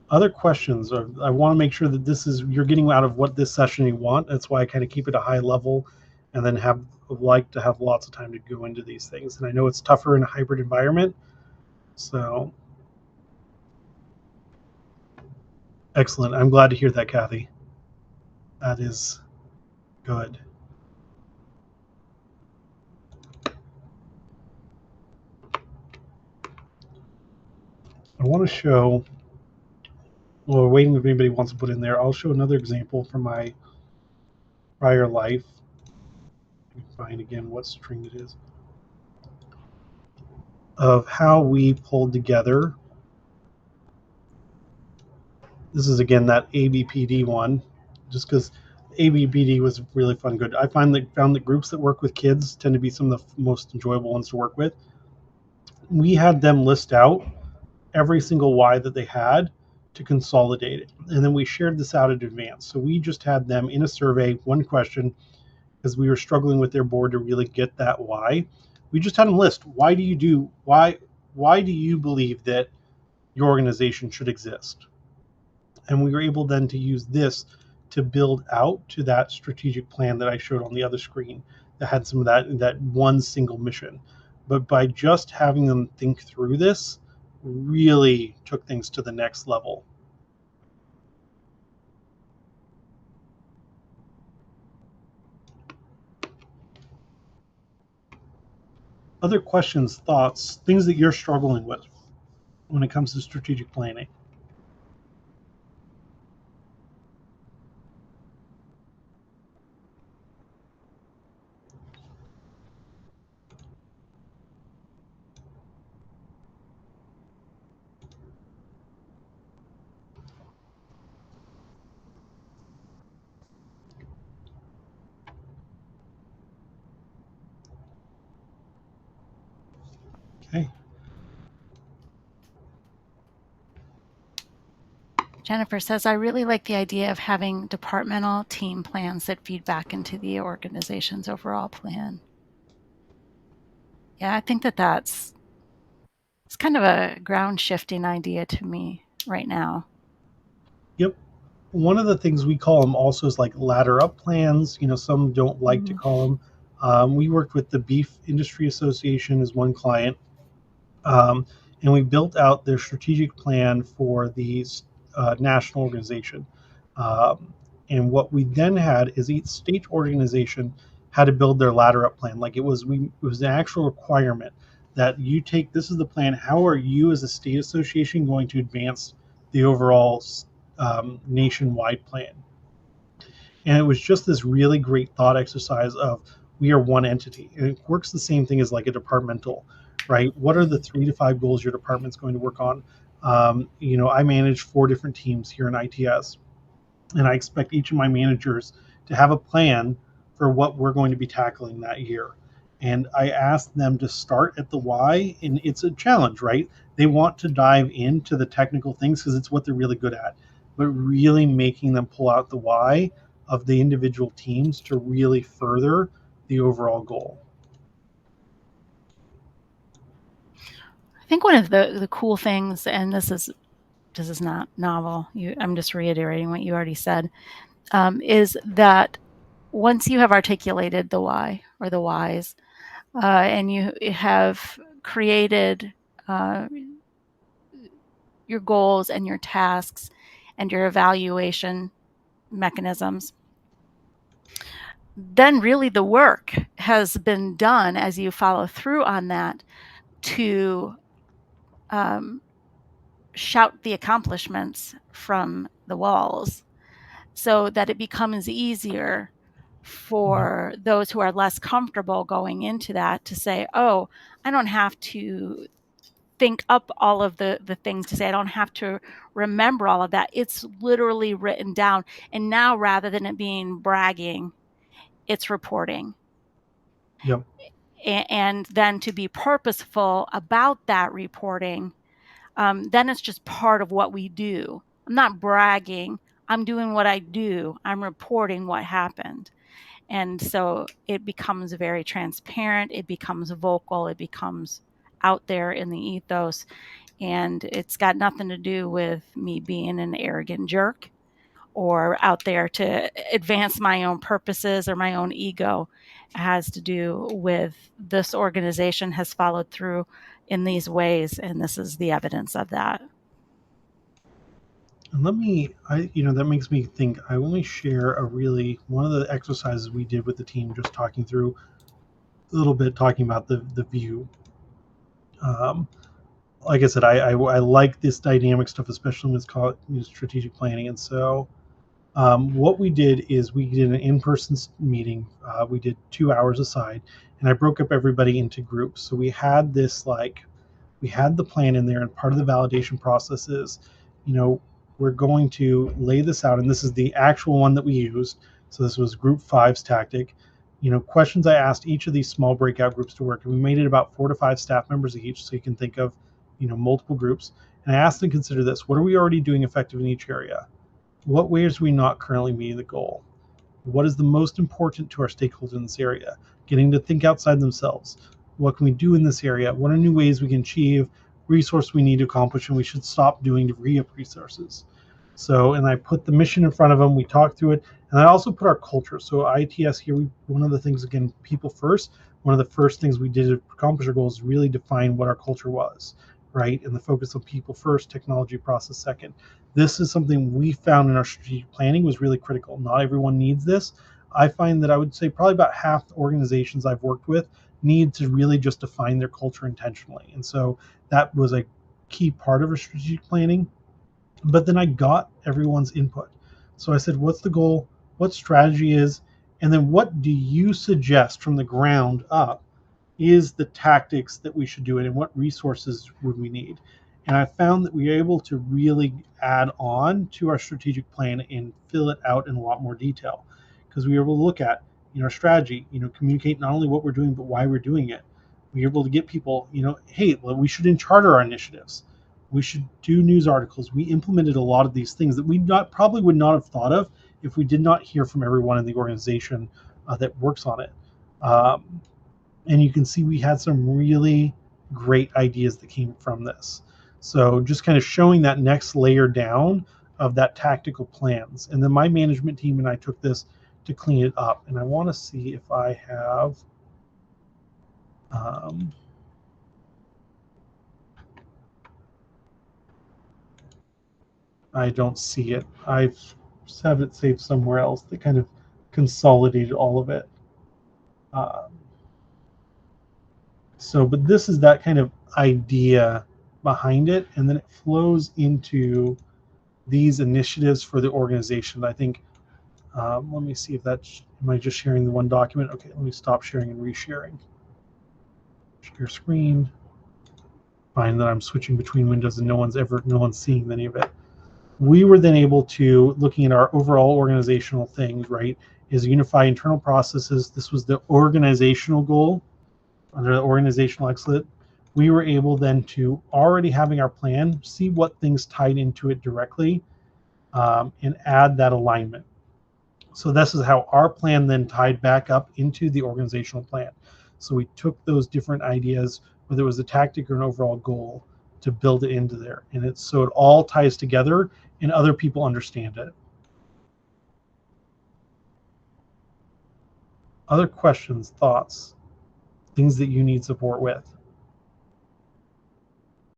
Other questions? I want to make sure that you're getting out of what this session you want. That's why I kind of keep it a high level, and then like to have lots of time to go into these things. And I know it's tougher in a hybrid environment. So excellent. I'm glad to hear that, Kathy. That is good. I want to show, well, we're waiting if anybody wants to put in there. I'll show another example from my prior life. Let me find again what string it is, of how we pulled together. This is again that ABPD one, just because ABPD was really fun. Good. I found that groups that work with kids tend to be some of the most enjoyable ones to work with. We had them list out every single why that they had to consolidate it, and then we shared this out in advance. So we just had them in a survey, one question, because we were struggling with their board to really get that why. We just had them list, why do you believe that your organization should exist? And we were able then to use this to build out to that strategic plan that I showed on the other screen that had some of that one single mission. But by just having them think through this, really took things to the next level. Other questions, thoughts, things that you're struggling with when it comes to strategic planning? Okay. Jennifer says, I really like the idea of having departmental team plans that feed back into the organization's overall plan. Yeah, I think that's it's kind of a ground shifting idea to me right now. Yep. One of the things we call them also is like ladder up plans. Some don't like to Mm. call them. We worked with the Beef Industry Association as one client, and we built out their strategic plan for the national organization. Um, and what we then had is each state organization had to build their ladder up plan. Like it was an actual requirement that you take. This is the plan. How are you as a state association going to advance the overall nationwide plan? And it was just this really great thought exercise of we are one entity. And it works the same thing as like a departmental, right? What are the 3 to 5 goals your department's going to work on? I manage 4 different teams here in ITS, and I expect each of my managers to have a plan for what we're going to be tackling that year. And I asked them to start at the why, and it's a challenge, right? They want to dive into the technical things because it's what they're really good at, but really making them pull out the why of the individual teams to really further the overall goal. I think one of the cool things, and this is not novel. I'm just reiterating what you already said, is that once you have articulated the why or the whys, and you have created uh, your goals and your tasks and your evaluation mechanisms, then really the work has been done as you follow through on that to um, shout the accomplishments from the walls so that it becomes easier Yep. for those who are less comfortable going into that to say, oh, I don't have to think up all of the things to say. I don't have to remember all of that. It's literally written down. And now rather than it being bragging, it's reporting. Yep. And then to be purposeful about that reporting, then it's just part of what we do. I'm not bragging. I'm doing what I do. I'm reporting what happened. And so it becomes very transparent. It becomes vocal. It becomes out there in the ethos. And it's got nothing to do with me being an arrogant jerk or out there to advance my own purposes or my own ego. It has to do with this organization has followed through in these ways, and this is the evidence of that. And that makes me think. I want to share one of the exercises we did with the team, just talking through a little bit, talking about the view. Um, like I said, I like this dynamic stuff, especially when it's called strategic planning. And so what we did is we did an in-person meeting. We did 2 hours aside, and I broke up everybody into groups. So we had this we had the plan in there, and part of the validation process is, you know, we're going to lay this out, and this is the actual one that we used. So this was group five's tactic. Questions I asked each of these small breakout groups to work, and we made it about 4 to 5 staff members each, so you can think of, multiple groups. And I asked them to consider this: what are we already doing effective in each area? What ways are we not currently meeting the goal? What is the most important to our stakeholders in this area? Getting to think outside themselves. What can we do in this area? What are new ways we can achieve resource we need to accomplish, and we should stop doing to free up resources? So, and I put the mission in front of them. We talked through it, and I also put our culture. So, ITS here, one of the things, again, people first. One of the first things we did to accomplish our goals is really define what our culture was, right? And the focus on people first, technology process second. This is something we found in our strategic planning was really critical. Not everyone needs this. I find that I would say probably about half the organizations I've worked with need to really just define their culture intentionally. And so that was a key part of our strategic planning. But then I got everyone's input. So I said, what's the goal? What strategy is? And then what do you suggest from the ground up is the tactics that we should do it, and what resources would we need? And I found that we were able to really add on to our strategic plan and fill it out in a lot more detail, because we were able to look at, our strategy, communicate not only what we're doing but why we're doing it. We were able to get people, hey, well, we should charter our initiatives. We should do news articles. We implemented a lot of these things that we probably would not have thought of if we did not hear from everyone in the organization that works on it. And you can see we had some really great ideas that came from this. So just kind of showing that next layer down of that tactical plans. And then my management team and I took this to clean it up. And I want to see if I have, I don't see it. I just have it saved somewhere else that kind of consolidated all of it. Um, but this is that kind of idea behind it, and then it flows into these initiatives for the organization. I think, let me see if that's, am I just sharing the one document? Okay, let me stop sharing and resharing. Share screen. Find that I'm switching between windows and no one's seeing any of it. We were then able to, looking at our overall organizational things, right, is unify internal processes. This was the organizational goal under the organizational excellence. We were able then to, already having our plan, see what things tied into it directly, and add that alignment. So this is how our plan then tied back up into the organizational plan. So we took those different ideas, whether it was a tactic or an overall goal, to build it into there. And it's so it all ties together and other people understand it. Other questions, thoughts, things that you need support with?